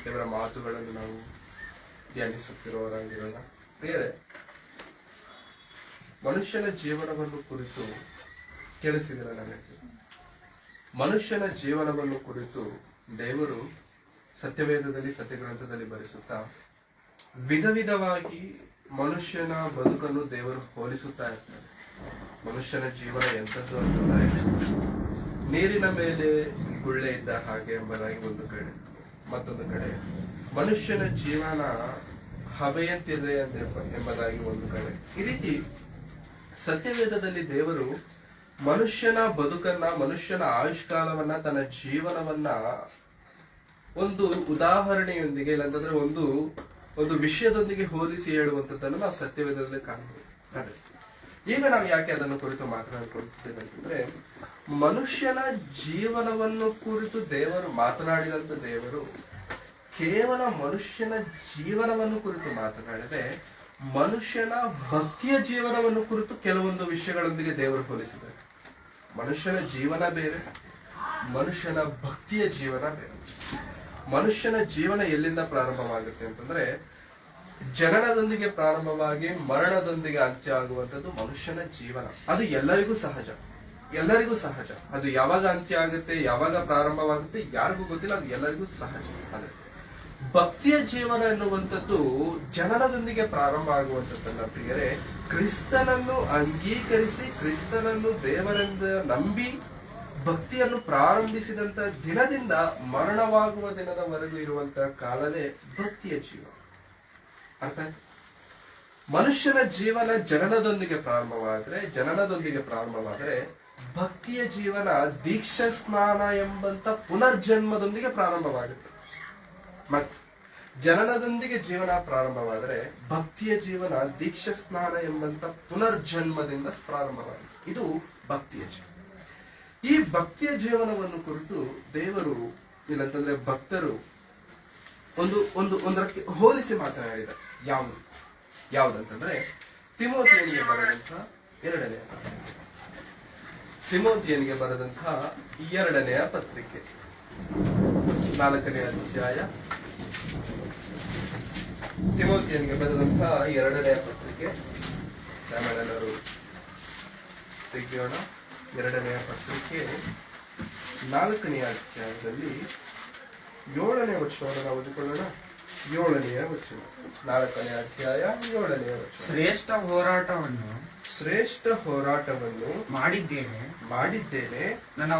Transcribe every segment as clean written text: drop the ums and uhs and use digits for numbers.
ದೇವರ ಮಾತುಗಳನ್ನು ನಾವು ಧ್ಯಾನಿಸುತ್ತಿರುವವರಾಗಿರೋಣ. ಬೇರೆ ಮನುಷ್ಯನ ಜೀವನವನ್ನು ಕುರಿತು ಕೇಳಿಸಿದಿರ ನನಗೆ. ಮನುಷ್ಯನ ಜೀವನವನ್ನು ಕುರಿತು ದೇವರು ಸತ್ಯವೇದದಲ್ಲಿ ಸತ್ಯಗ್ರಂಥದಲ್ಲಿ ಬರೆಸುತ್ತಾ ವಿಧ ವಿಧವಾಗಿ ಮನುಷ್ಯನ ಬದುಕನ್ನು ದೇವರು ಹೋಲಿಸುತ್ತಾ ಇರ್ತಾರೆ. ಮನುಷ್ಯನ ಜೀವನ ಎಂಥದ್ದು ಅಂತ ನೀರಿನ ಮೇಲೆ ಗುಳ್ಳೆ ಇದ್ದ ಹಾಗೆ ಎಂಬುದಾಗಿ ಒಂದು ಕಡೆ, ಮತ್ತೊಂದು ಕಡೆ ಮನುಷ್ಯನ ಜೀವನ ಹವೆಯಂತಿದೆ ಎಂಬುದಾಗಿ ಒಂದು ಕಡೆ. ಈ ರೀತಿ ಸತ್ಯವೇದದಲ್ಲಿ ದೇವರು ಮನುಷ್ಯನ ಬದುಕನ್ನ, ಮನುಷ್ಯನ ಆಯುಷ್ಕಾಲವನ್ನ, ತನ್ನ ಜೀವನವನ್ನ ಒಂದು ಉದಾಹರಣೆಯೊಂದಿಗೆ, ಇಲ್ಲಂತಂದ್ರೆ ಒಂದು ವಿಷಯದೊಂದಿಗೆ ಹೋಲಿಸಿ ಹೇಳುವಂಥದ್ದನ್ನು ನಾವು ಸತ್ಯವೇದದಲ್ಲಿ ಕಾಣಬಹುದು. ಈಗ ನಾವು ಯಾಕೆ ಅದನ್ನು ಕುರಿತು ಮಾತನಾಡಿಕೊಳ್ತೇವೆ ಅಂತಂದ್ರೆ, ಮನುಷ್ಯನ ಜೀವನವನ್ನು ಕುರಿತು ದೇವರು ಮಾತನಾಡಿದಂತ ದೇವರು ಕೇವಲ ಮನುಷ್ಯನ ಜೀವನವನ್ನು ಕುರಿತು ಮಾತನಾಡದೆ ಮನುಷ್ಯನ ಭಕ್ತಿಯ ಜೀವನವನ್ನು ಕುರಿತು ಕೆಲವೊಂದು ವಿಷಯಗಳೊಂದಿಗೆ ದೇವರು ಹೋಲಿಸಿದ್ದಾರೆ. ಮನುಷ್ಯನ ಜೀವನ ಬೇರೆ, ಮನುಷ್ಯನ ಭಕ್ತಿಯ ಜೀವನ ಬೇರೆ. ಮನುಷ್ಯನ ಜೀವನ ಎಲ್ಲಿಂದ ಪ್ರಾರಂಭವಾಗುತ್ತೆ ಅಂತಂದ್ರೆ, ಜನನದೊಂದಿಗೆ ಪ್ರಾರಂಭವಾಗಿ ಮರಣದೊಂದಿಗೆ ಅಂತ್ಯ ಆಗುವಂಥದ್ದು ಮನುಷ್ಯನ ಜೀವನ. ಅದು ಎಲ್ಲರಿಗೂ ಸಹಜ, ಎಲ್ಲರಿಗೂ ಸಹಜ. ಅದು ಯಾವಾಗ ಅಂತ್ಯ ಆಗುತ್ತೆ, ಯಾವಾಗ ಪ್ರಾರಂಭವಾಗುತ್ತೆ ಯಾರಿಗೂ ಗೊತ್ತಿಲ್ಲ, ಅದು ಎಲ್ಲರಿಗೂ ಸಹಜ. ಅದೇ ಭಕ್ತಿಯ ಜೀವನ ಎನ್ನುವಂಥದ್ದು ಜನನದೊಂದಿಗೆ ಪ್ರಾರಂಭ ಆಗುವಂಥದ್ದನ್ನ ಪ್ರಿಯರೇ, ಕ್ರಿಸ್ತನನ್ನು ಅಂಗೀಕರಿಸಿ ಕ್ರಿಸ್ತನನ್ನು ದೇವರೆಂದು ನಂಬಿ ಭಕ್ತಿಯನ್ನು ಪ್ರಾರಂಭಿಸಿದಂತ ದಿನದಿಂದ ಮರಣವಾಗುವ ದಿನದವರೆಗೂ ಇರುವಂತಹ ಕಾಲವೇ ಭಕ್ತಿಯ ಜೀವನ. ಅರ್ಥ ಆಯ್ತು? ಮನುಷ್ಯನ ಜೀವನ ಜನನದೊಂದಿಗೆ ಪ್ರಾರಂಭವಾದ್ರೆ ಭಕ್ತಿಯ ಜೀವನ ದೀಕ್ಷಾ ಸ್ನಾನ ಎಂಬಂತ ಪುನರ್ಜನ್ಮದೊಂದಿಗೆ ಪ್ರಾರಂಭವಾಗುತ್ತೆ. ಮತ್ತೆ ಜನನದೊಂದಿಗೆ ಜೀವನ ಪ್ರಾರಂಭವಾದರೆ ಭಕ್ತಿಯ ಜೀವನ ದೀಕ್ಷಾ ಸ್ನಾನ ಎಂಬಂತ ಪುನರ್ಜನ್ಮದಿಂದ ಪ್ರಾರಂಭವಾಗುತ್ತೆ. ಇದು ಭಕ್ತಿಯ ಜೀವನ. ಈ ಭಕ್ತಿಯ ಜೀವನವನ್ನು ಕುರಿತು ದೇವರು, ಇಲ್ಲಂತಂದ್ರೆ ಭಕ್ತರು ಒಂದಕ್ಕೆ ಹೋಲಿಸಿ ಮಾತನಾಡಿದ್ದಾರೆ. ಯಾವುದಂತಂದ್ರೆ ತಿಮೋತಿಯನಿಗೆ ಬರೆದಂತಹ ಎರಡನೆಯ ಪತ್ರಿಕೆ 4ನೇ ಅಧ್ಯಾಯ. ತಿಮೋತಿಯನಿಗೆ ಬರೆದಂತಹ 2ನೇ ಪತ್ರಿಕೆ ನಾವೆಲ್ಲರೂ ತೆಗೆಯೋಣ. 2ನೇ ಪತ್ರಿಕೆ 4ನೇ ಅಧ್ಯಾಯದಲ್ಲಿ 7ನೇ ವಚನವನ್ನು ನಾವು ಓದಿಕೊಳ್ಳೋಣ. 7ನೇ ವಚನ, 4ನೇ ಅಧ್ಯಾಯ 7ನೇ ವಚನ. ಶ್ರೇಷ್ಠ ಹೋರಾಟವನ್ನು ಮಾಡಿದ್ದೇನೆ, ನನ್ನ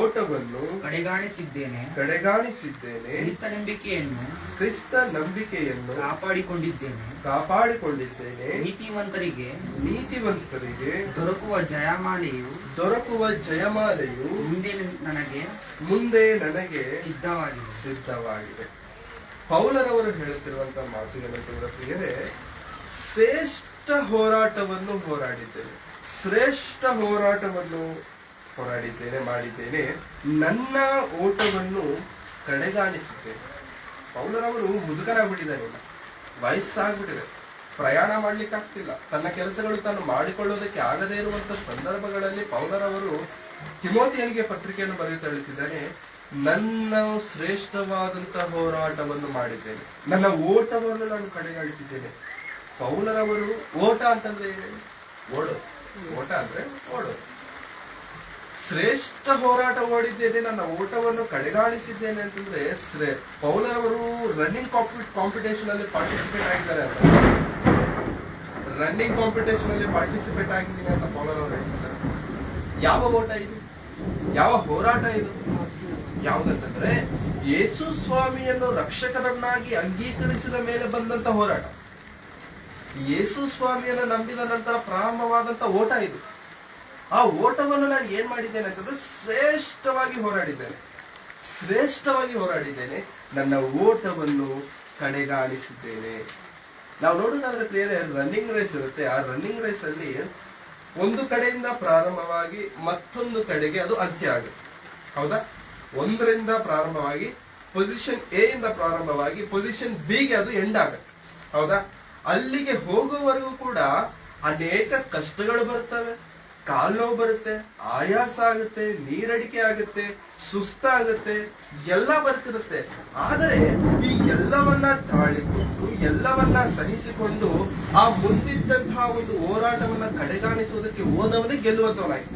ಓಟವನ್ನು ಕಡೆಗಾಣಿಸಿದ್ದೇನೆ, ಕ್ರಿಸ್ತ ನಂಬಿಕೆಯನ್ನು ಕಾಪಾಡಿಕೊಂಡಿದ್ದೇನೆ. ನೀತಿವಂತರಿಗೆ ದೊರಕುವ ಜಯಮಾಲೆಯು ಮುಂದೆ ನನಗೆ ಸಿದ್ಧವಾಗಿದೆ. ಪೌಲರವರು ಹೇಳುತ್ತಿರುವಂತಹ ಮಾತು ಏನಂತಂದ್ರೆ ಪ್ರಿಯರೇ, ಶ್ರೇಷ್ಠ ಹೋರಾಟವನ್ನು ಮಾಡಿದ್ದೇನೆ, ನನ್ನ ಓಟವನ್ನು ಕಡೆಗಾಣಿಸಿದ್ದೇನೆ. ಪೌಲರವರು ಮುದುಕರಾಗ್ಬಿಟ್ಟಿದ್ದಾರೆ, ವಯಸ್ಸಾಗ್ಬಿಟ್ಟಿದೆ, ಪ್ರಯಾಣ ಮಾಡ್ಲಿಕ್ಕೆ ಆಗ್ತಿಲ್ಲ, ತನ್ನ ಕೆಲಸಗಳು ತಾನು ಮಾಡಿಕೊಳ್ಳೋದಕ್ಕೆ ಆಗದೇ ಇರುವಂತ ಸಂದರ್ಭಗಳಲ್ಲಿ ಪೌಲರವರು ತಿಮೋತಿಯನಿಗೆ ಪತ್ರಿಕೆಯನ್ನು ಬರೆಯುತ್ತಾ ಹೇಳ್ತಿದ್ದಾನೆ, ನನ್ನ ಶ್ರೇಷ್ಠವಾದಂತಹ ಹೋರಾಟವನ್ನು ಮಾಡಿದ್ದೇನೆ, ನನ್ನ ಓಟವನ್ನು ನಾನು ಕಡೆಗಾಣಿಸಿದ್ದೇನೆ. ಪೌಲರವರು ಓಟ ಅಂತಂದ್ರೆ ಓಟ ಅಂದ್ರೆ ಓಡೋದು. ಶ್ರೇಷ್ಠ ಹೋರಾಟ ಓಡಿದ್ದೇನೆ, ನನ್ನ ಓಟವನ್ನು ಕಡೆಗಾಣಿಸಿದ್ದೇನೆ ಅಂತಂದ್ರೆ ಪೌಲರವರು ರನ್ನಿಂಗ್ ಕಾಂಪಿಟೇಷನ್ ಅಲ್ಲಿ ಪಾರ್ಟಿಸಿಪೇಟ್ ಆಗಿದ್ದಾರೆ ಅಂತ, ರನ್ನಿಂಗ್ ಕಾಂಪಿಟೇಷನ್ ಅಲ್ಲಿ ಪಾರ್ಟಿಸಿಪೇಟ್ ಆಗಿದ್ದೀನಿ ಅಂತ ಪೌಲರವರು ಹೇಳ್ತಾರೆ. ಯಾವ ಓಟ ಇದು? ಯಾವ ಹೋರಾಟ ಇದು? ಯಾವುದಂತಂದ್ರೆ ಯೇಸು ಸ್ವಾಮಿಯನ್ನು ರಕ್ಷಕರನ್ನಾಗಿ ಅಂಗೀಕರಿಸಿದ ಮೇಲೆ ಬಂದಂತ ಹೋರಾಟ. ಯೇಸು ಸ್ವಾಮಿಯನ್ನು ನಂಬಿದ ನಂತರ ಪ್ರಾರಂಭವಾದಂತ ಓಟ ಇದು. ಆ ಓಟವನ್ನು ನಾನು ಏನ್ ಮಾಡಿದ್ದೇನೆ ಅಂತಂದ್ರೆ ಶ್ರೇಷ್ಠವಾಗಿ ಹೋರಾಡಿದ್ದೇನೆ, ನನ್ನ ಓಟವನ್ನು ಕಡೆಗಾಣಿಸಿದ್ದೇನೆ. ನಾವು ನೋಡೋದಾದ್ರೆ ಪ್ರಿಯರೇ, ರನ್ನಿಂಗ್ ರೇಸ್ ಇರುತ್ತೆ. ಆ ರನ್ನಿಂಗ್ ರೇಸ್ ಅಲ್ಲಿ ಒಂದು ಕಡೆಯಿಂದ ಪ್ರಾರಂಭವಾಗಿ ಮತ್ತೊಂದು ಕಡೆಗೆ ಅದು ಅಂತ್ಯ ಆಗುತ್ತೆ. ಹೌದಾ? ಒಂದರಿಂದ ಪ್ರಾರಂಭವಾಗಿ ಪೊಸಿಷನ್ ಎ ಇಂದ ಪ್ರಾರಂಭವಾಗಿ ಪೊಸಿಷನ್ ಬಿ ಗೆ ಅದು ಎಂಡ್ ಆಗುತ್ತೆ. ಹೌದಾ? ಅಲ್ಲಿಗೆ ಹೋಗುವವರೆಗೂ ಕೂಡ ಅನೇಕ ಕಷ್ಟಗಳು ಬರ್ತವೆ, ಕಾಲ್ ನೋವು ಬರುತ್ತೆ, ಆಯಾಸ ಆಗುತ್ತೆ, ನೀರಡಿಕೆ ಆಗುತ್ತೆ, ಸುಸ್ತಾಗುತ್ತೆ, ಎಲ್ಲ ಬರ್ತಿರುತ್ತೆ. ಆದರೆ ಈ ಎಲ್ಲವನ್ನ ತಾಳಿಕೊಂಡು, ಎಲ್ಲವನ್ನ ಸಹಿಸಿಕೊಂಡು ಆ ಮುಂದಿದ್ದಂತಹ ಒಂದು ಹೋರಾಟವನ್ನ ಕಡೆಗಾಣಿಸುವುದಕ್ಕೆ ಹೋದವನೇ ಗೆಲ್ಲುವಂತವನಾಗಿ.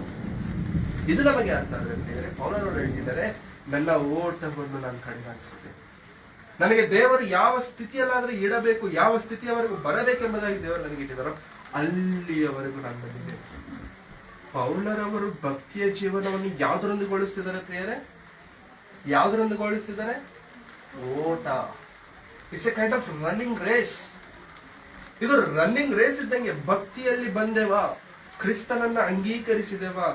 ಇದು ನಮಗೆ ಅರ್ಥ ಆಗಬೇಕು. ಪೌಲರು ಹೇಳ್ತಿದ್ದಾರೆ, ನನ್ನ ಓಟವನ್ನು ನಾನು ಕಡೆಗಾಣಿಸುತ್ತೇನೆ. ನನಗೆ ದೇವರು ಯಾವ ಸ್ಥಿತಿಯಲ್ಲಾದ್ರೆ ಇಡಬೇಕು, ಯಾವ ಸ್ಥಿತಿಯವರೆಗೂ ಬರಬೇಕೆಂಬುದಾಗಿ ದೇವರು ನನಗೆ ಇಟ್ಟಿದ್ದಾರೋ ಅಲ್ಲಿಯವರೆಗೂ ನಾನು ಬಂದಿದ್ದೇನೆ. ಪೌಲರವರು ಭಕ್ತಿಯ ಜೀವನವನ್ನು ಯಾವುದರೊಂದಿಗೊಳಿಸ್ತಿದ್ದಾರೆ ಪ್ರಿಯರೇ? ಯಾವುದರೊಂದಿಗೊಳಿಸ್ತಿದ್ದಾರೆ? ಓಟ. It's a kind of running race. ಇದು ರನ್ನಿಂಗ್ ರೇಸ್ ಇದ್ದಂಗೆ. ಭಕ್ತಿಯಲ್ಲಿ ಬಂದೇವಾ, ಕ್ರಿಸ್ತನನ್ನ ಅಂಗೀಕರಿಸಿದೇವಾ,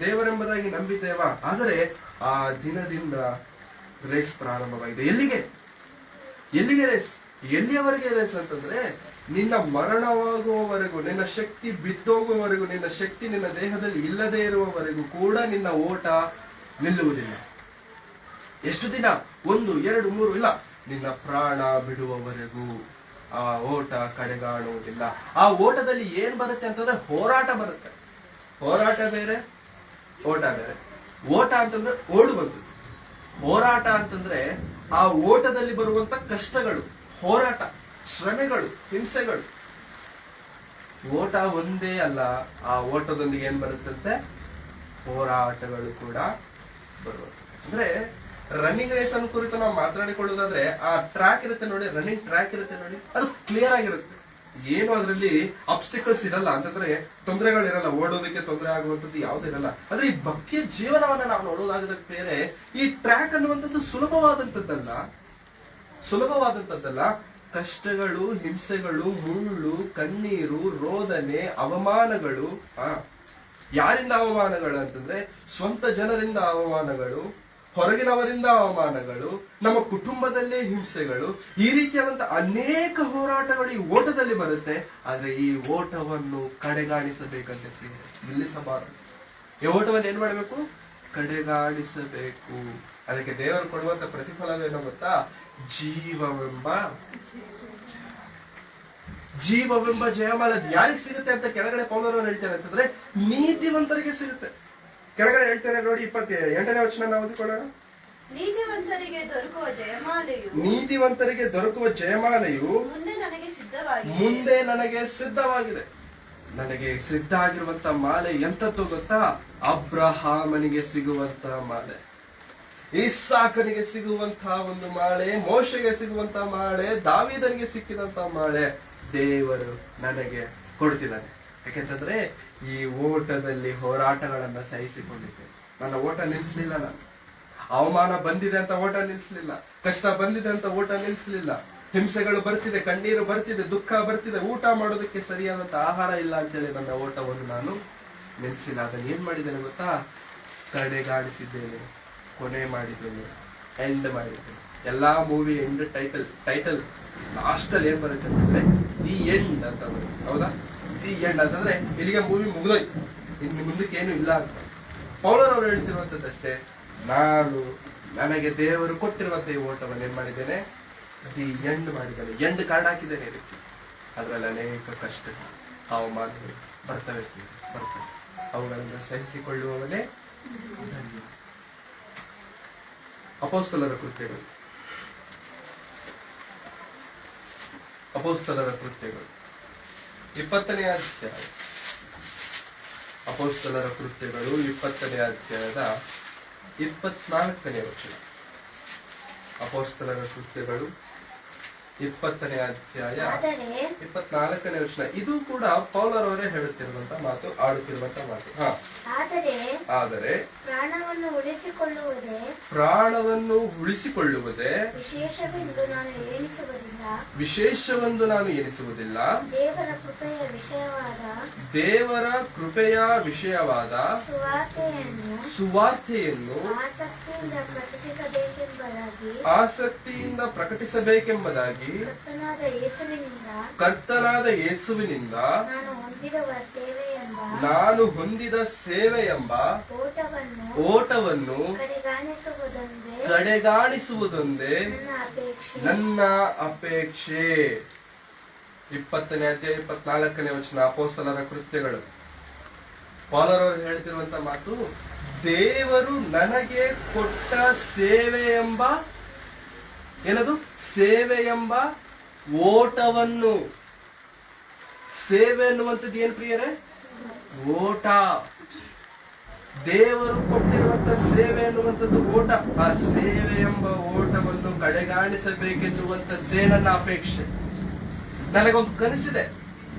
ದೇವರೆಂಬುದಾಗಿ ನಂಬಿದ್ದೇವಾ, ಆದರೆ ಆ ದಿನದಿಂದ ರೇಸ್ ಪ್ರಾರಂಭವಾಗಿದೆ. ಎಲ್ಲಿಗೆ ರೇಸ್? ಎಲ್ಲಿಯವರೆಗೆ ರೇಸ್ ಅಂತಂದ್ರೆ, ನಿನ್ನ ಮರಣವಾಗುವವರೆಗೂ, ನಿನ್ನ ಶಕ್ತಿ ಬಿದ್ದೋಗುವವರೆಗೂ, ನಿನ್ನ ಶಕ್ತಿ ನಿನ್ನ ದೇಹದಲ್ಲಿ ಇಲ್ಲದೆ ಇರುವವರೆಗೂ ಕೂಡ ನಿನ್ನ ಓಟ ನಿಲ್ಲುವುದಿಲ್ಲ. ಎಷ್ಟು ದಿನ? 1, 2, 3 ಇಲ್ಲ, ನಿನ್ನ ಪ್ರಾಣ ಬಿಡುವವರೆಗೂ ಆ ಓಟ ಕಡೆಗಾಣುವುದಿಲ್ಲ. ಆ ಓಟದಲ್ಲಿ ಏನ್ ಬರುತ್ತೆ ಅಂತಂದ್ರೆ ಹೋರಾಟ ಬರುತ್ತೆ. ಹೋರಾಟ ಬೇರೆ, ಓಟ ಬೇರೆ. ಓಟ ಅಂತಂದ್ರೆ ಓಡುವಂಥದ್ದು, ಹೋರಾಟ ಅಂತಂದ್ರೆ ಆ ಓಟದಲ್ಲಿ ಬರುವಂತ ಕಷ್ಟಗಳು, ಹೋರಾಟ, ಶ್ರಮೆಗಳು, ಹಿಂಸೆಗಳು. ಓಟ ಒಂದೇ ಅಲ್ಲ, ಆ ಓಟದೊಂದಿಗೆ ಏನ್ ಬರುತ್ತಂತೆ? ಹೋರಾಟಗಳು ಕೂಡ ಬರುವಂತ. ಅಂದ್ರೆ ರನ್ನಿಂಗ್ ರೇಸ್ ಅನ್ನು ಕುರಿತು ನಾವು ಮಾತನಾಡಿಕೊಳ್ಳುವುದಾದ್ರೆ, ಆ ಟ್ರ್ಯಾಕ್ ಇರುತ್ತೆ ನೋಡಿ, ರನ್ನಿಂಗ್ ಟ್ರ್ಯಾಕ್ ಇರುತ್ತೆ ನೋಡಿ, ಅದು ಕ್ಲಿಯರ್ ಆಗಿರುತ್ತೆ. ಏನು ಅದರಲ್ಲಿ ಅಬ್ಸ್ಟಿಕಲ್ಸ್ ಇರಲ್ಲ, ಅಂತಂದ್ರೆ ತೊಂದರೆಗಳಿರಲ್ಲ, ಓಡೋದಕ್ಕೆ ತೊಂದರೆ ಆಗುವಂತದ್ದು ಯಾವ್ದು ಇರಲ್ಲ. ಆದ್ರೆ ಈ ಭಕ್ತಿಯ ಜೀವನವನ್ನ ನಾವು ನೋಡೋದಾಗದಕ್ಕೆ ಬೇರೆ, ಈ ಟ್ರ್ಯಾಕ್ ಅನ್ನುವಂಥದ್ದು ಸುಲಭವಾದಂತದ್ದಲ್ಲ. ಕಷ್ಟಗಳು, ಹಿಂಸೆಗಳು, ಮುಳ್ಳು, ಕಣ್ಣೀರು, ರೋದನೆ, ಅವಮಾನಗಳು. ಯಾರಿಂದ ಅವಮಾನಗಳು ಅಂತಂದ್ರೆ, ಸ್ವಂತ ಜನರಿಂದ ಅವಮಾನಗಳು, ಹೊರಗಿನವರಿಂದ ಅವಮಾನಗಳು, ನಮ್ಮ ಕುಟುಂಬದಲ್ಲೇ ಹಿಂಸೆಗಳು, ಈ ರೀತಿಯಾದಂತ ಅನೇಕ ಹೋರಾಟಗಳು ಈ ಓಟದಲ್ಲಿ ಬರುತ್ತೆ. ಆದ್ರೆ ಈ ಓಟವನ್ನು ಕಡೆಗಾಣಿಸಬೇಕಂತೆ ಪ್ರಿಯರೇ, ನಿಲ್ಲಿಸಬಾರದು. ಈ ಓಟವನ್ನು ಏನ್ ಮಾಡಬೇಕು? ಕಡೆಗಾಣಿಸಬೇಕು. ಅದಕ್ಕೆ ದೇವರು ಕೊಡುವಂತ ಪ್ರತಿಫಲವೇನೋ ಗೊತ್ತಾ? ಜೀವವೆಂಬ ಜಯಮಾಲ. ಯಾರಿಗೆ ಸಿಗುತ್ತೆ ಅಂತ ಕೆಳಗಡೆ ಪೌಲರು ಹೇಳ್ತಾರೆ ಅಂತಂದ್ರೆ, ನೀತಿವಂತರಿಗೆ ಸಿಗುತ್ತೆ. ಕೆಳಗಡೆ ಹೇಳ್ತಾರೆ ನೋಡಿ, 28ನೇ ವಚನ ನಾವು ಓದಿಕೊಳ್ಳೋಣ. ನೀತಿವಂತರಿಗೆ ದೊರಕುವ ಜಯಮಾಲೆಯು ಮುಂದೆ ನನಗೆ ಸಿದ್ಧವಾಗಿದೆ. ನನಗೆ ಸಿದ್ಧ ಆಗಿರುವಂತ ಮಾಲೆ ಎಂತದ್ದು ಗೊತ್ತಾ? ಅಬ್ರಹಾಮನಿಗೆ ಸಿಗುವಂತ ಮಾಲೆ, ಇಸ್ಸಾಕನಿಗೆ ಸಿಗುವಂತಹ ಒಂದು ಮಾಳೆ, ಮೋಶೆಗೆ ಸಿಗುವಂತ ಮಾಳೆ, ದಾವೀದನಿಗೆ ಸಿಕ್ಕಿದಂತ ಮಾಳೆ ದೇವರು ನನಗೆ ಕೊಡ್ತಿದ್ದಾನೆ. ಯಾಕೆಂತಂದ್ರೆ ಈ ಓಟದಲ್ಲಿ ಹೋರಾಟಗಳನ್ನ ಸಹಿಸಿಕೊಂಡಿದ್ದೇನೆ. ನನ್ನ ಓಟ ನಿಲ್ಸಲಿಲ್ಲ. ನಾನು ಅವಮಾನ ಬಂದಿದೆ ಅಂತ ಓಟ ನಿಲ್ಸಲಿಲ್ಲ, ಕಷ್ಟ ಬಂದಿದೆ ಅಂತ ಓಟ ನಿಲ್ಸಲಿಲ್ಲ, ಹಿಂಸೆಗಳು ಬರ್ತಿದೆ, ಕಣ್ಣೀರು ಬರ್ತಿದೆ, ದುಃಖ ಬರ್ತಿದೆ, ಊಟ ಮಾಡೋದಕ್ಕೆ ಸರಿಯಾದಂತ ಆಹಾರ ಇಲ್ಲ ಅಂತೇಳಿ ನನ್ನ ಓಟವನ್ನು ನಾನು ನಿಲ್ಸಿಲ್ಲ. ಅದನ್ನ ಏನ್ ಮಾಡಿದ್ದೇನೆ ಗೊತ್ತಾ? ಕಡೆಗಾಣಿಸಿದ್ದೇನೆ, ಕೊನೆ ಮಾಡಿದ್ದೇನೆ, ಎಂಡ್ ಮಾಡಿದ್ದೇನೆ. ಎಲ್ಲಾ ಮೂವಿ ಎಂಡ್ ಟೈಟಲ್ ಲಾಸ್ಟ್ ಅಲ್ಲಿ ಏನ್ ಬರುತ್ತೆ ಅಂತಂದ್ರೆ ದಿ ಎಂಡ್ ಅಂತ ಬರುತ್ತೆ. ಹೌದಾ? ದಿ ಎಂಡ್ ಅಂತಂದ್ರೆ ಇಲ್ಲಿಗೆ ಮೂವಿ ಮುಗಿದೋಯ್ತು, ಇನ್ನು ಮುಂದಕ್ಕೆ ಏನು ಇಲ್ಲ ಅಂತ. ಪೌಲರವರು ಹೇಳ್ತಿರುವಂತದ್ದಷ್ಟೇ, ನನಗೆ ದೇವರು ಕೊಟ್ಟಿರುವಂತ ಈ ಓಟವನ್ನು ಏನ್ ಮಾಡಿದ್ದೇನೆ? ದಿ ಎಂಡ್ ಮಾಡಿದ್ದೇನೆ. ಎಂಡ್ ಕಾರ್ಡ್ ಹಾಕಿದ್ದೇನೆ ಇದಕ್ಕೆ. ಅದ್ರಲ್ಲಿ ಅನೇಕ ಕಷ್ಟ, ಅವಮಾನಗಳು ಬರ್ತವೆ. ಅವುಗಳನ್ನು ಸಹಿಸಿಕೊಳ್ಳುವವನೇ ಧನ್ಯ. ಅಪೊಸ್ತಲರ ಕೃತ್ಯಗಳು 20ನೇ ಅಧ್ಯಾಯ. ಅಪೊಸ್ತಲರ ಕೃತ್ಯಗಳು 20ನೇ ಅಧ್ಯಾಯದ 24ನೇ ವಚನ. ಅಪೊಸ್ತಲರ ಕೃತ್ಯಗಳು 20ನೇ ಅಧ್ಯಾಯ 24ನೇ ವಚನ. ಇದು ಕೂಡ ಪೌಲರವರೇ ಹೇಳುತ್ತಿರುವಂತ ಮಾತು, ಆಡುತ್ತಿರುವಂತ ಮಾತು. ಆದರೆ ಪ್ರಾಣವನ್ನು ಉಳಿಸಿಕೊಳ್ಳುವುದೇ ವಿಶೇಷವೆಂದು ನಾನು ಎನಿಸುವುದಿಲ್ಲ. ದೇವರ ಕೃಪೆಯ ವಿಷಯವಾದ ಸುವಾರ್ತೆಯನ್ನು ಆಸಕ್ತಿಯಿಂದ ಪ್ರಕಟಿಸಬೇಕೆಂಬುದಾಗಿ ಕರ್ತನಾದ ಯೇಸುವಿನಿಂದ ನಾನು ಹೊಂದಿದ ಸೇವೆ ಎಂಬ ಓಟವನ್ನು ಕಡೆಗಾಣಿಸುವುದೊಂದೇ ನನ್ನ ಅಪೇಕ್ಷೆ. 20ನೇ ಅಧ್ಯಾಯ 24ನೇ ವಚನ. ಅಪೊಸ್ತಲರ ಕೃತ್ಯಗಳು ಪೌಲರವರು ಹೇಳ್ತಿರುವಂತ ಮಾತು, ದೇವರು ನನಗೆ ಕೊಟ್ಟ ಸೇವೆ ಎಂಬ ಏನದು ಸೇವೆ ಎಂಬ ಓಟವನ್ನು. ಸೇವೆ ಅನ್ನುವಂಥದ್ದು ಏನ್ ಪ್ರಿಯರೇ? ಓಟ. ದೇವರು ಕೊಟ್ಟಿರುವಂತ ಸೇವೆ ಅನ್ನುವಂಥದ್ದು ಓಟ. ಆ ಸೇವೆ ಎಂಬ ಓಟವನ್ನು ಕಡೆಗಾಣಿಸಬೇಕೆನ್ನುವಂಥದ್ದೇ ನನ್ನ ಅಪೇಕ್ಷೆ. ನನಗೊಂದು ಕನಸಿದೆ,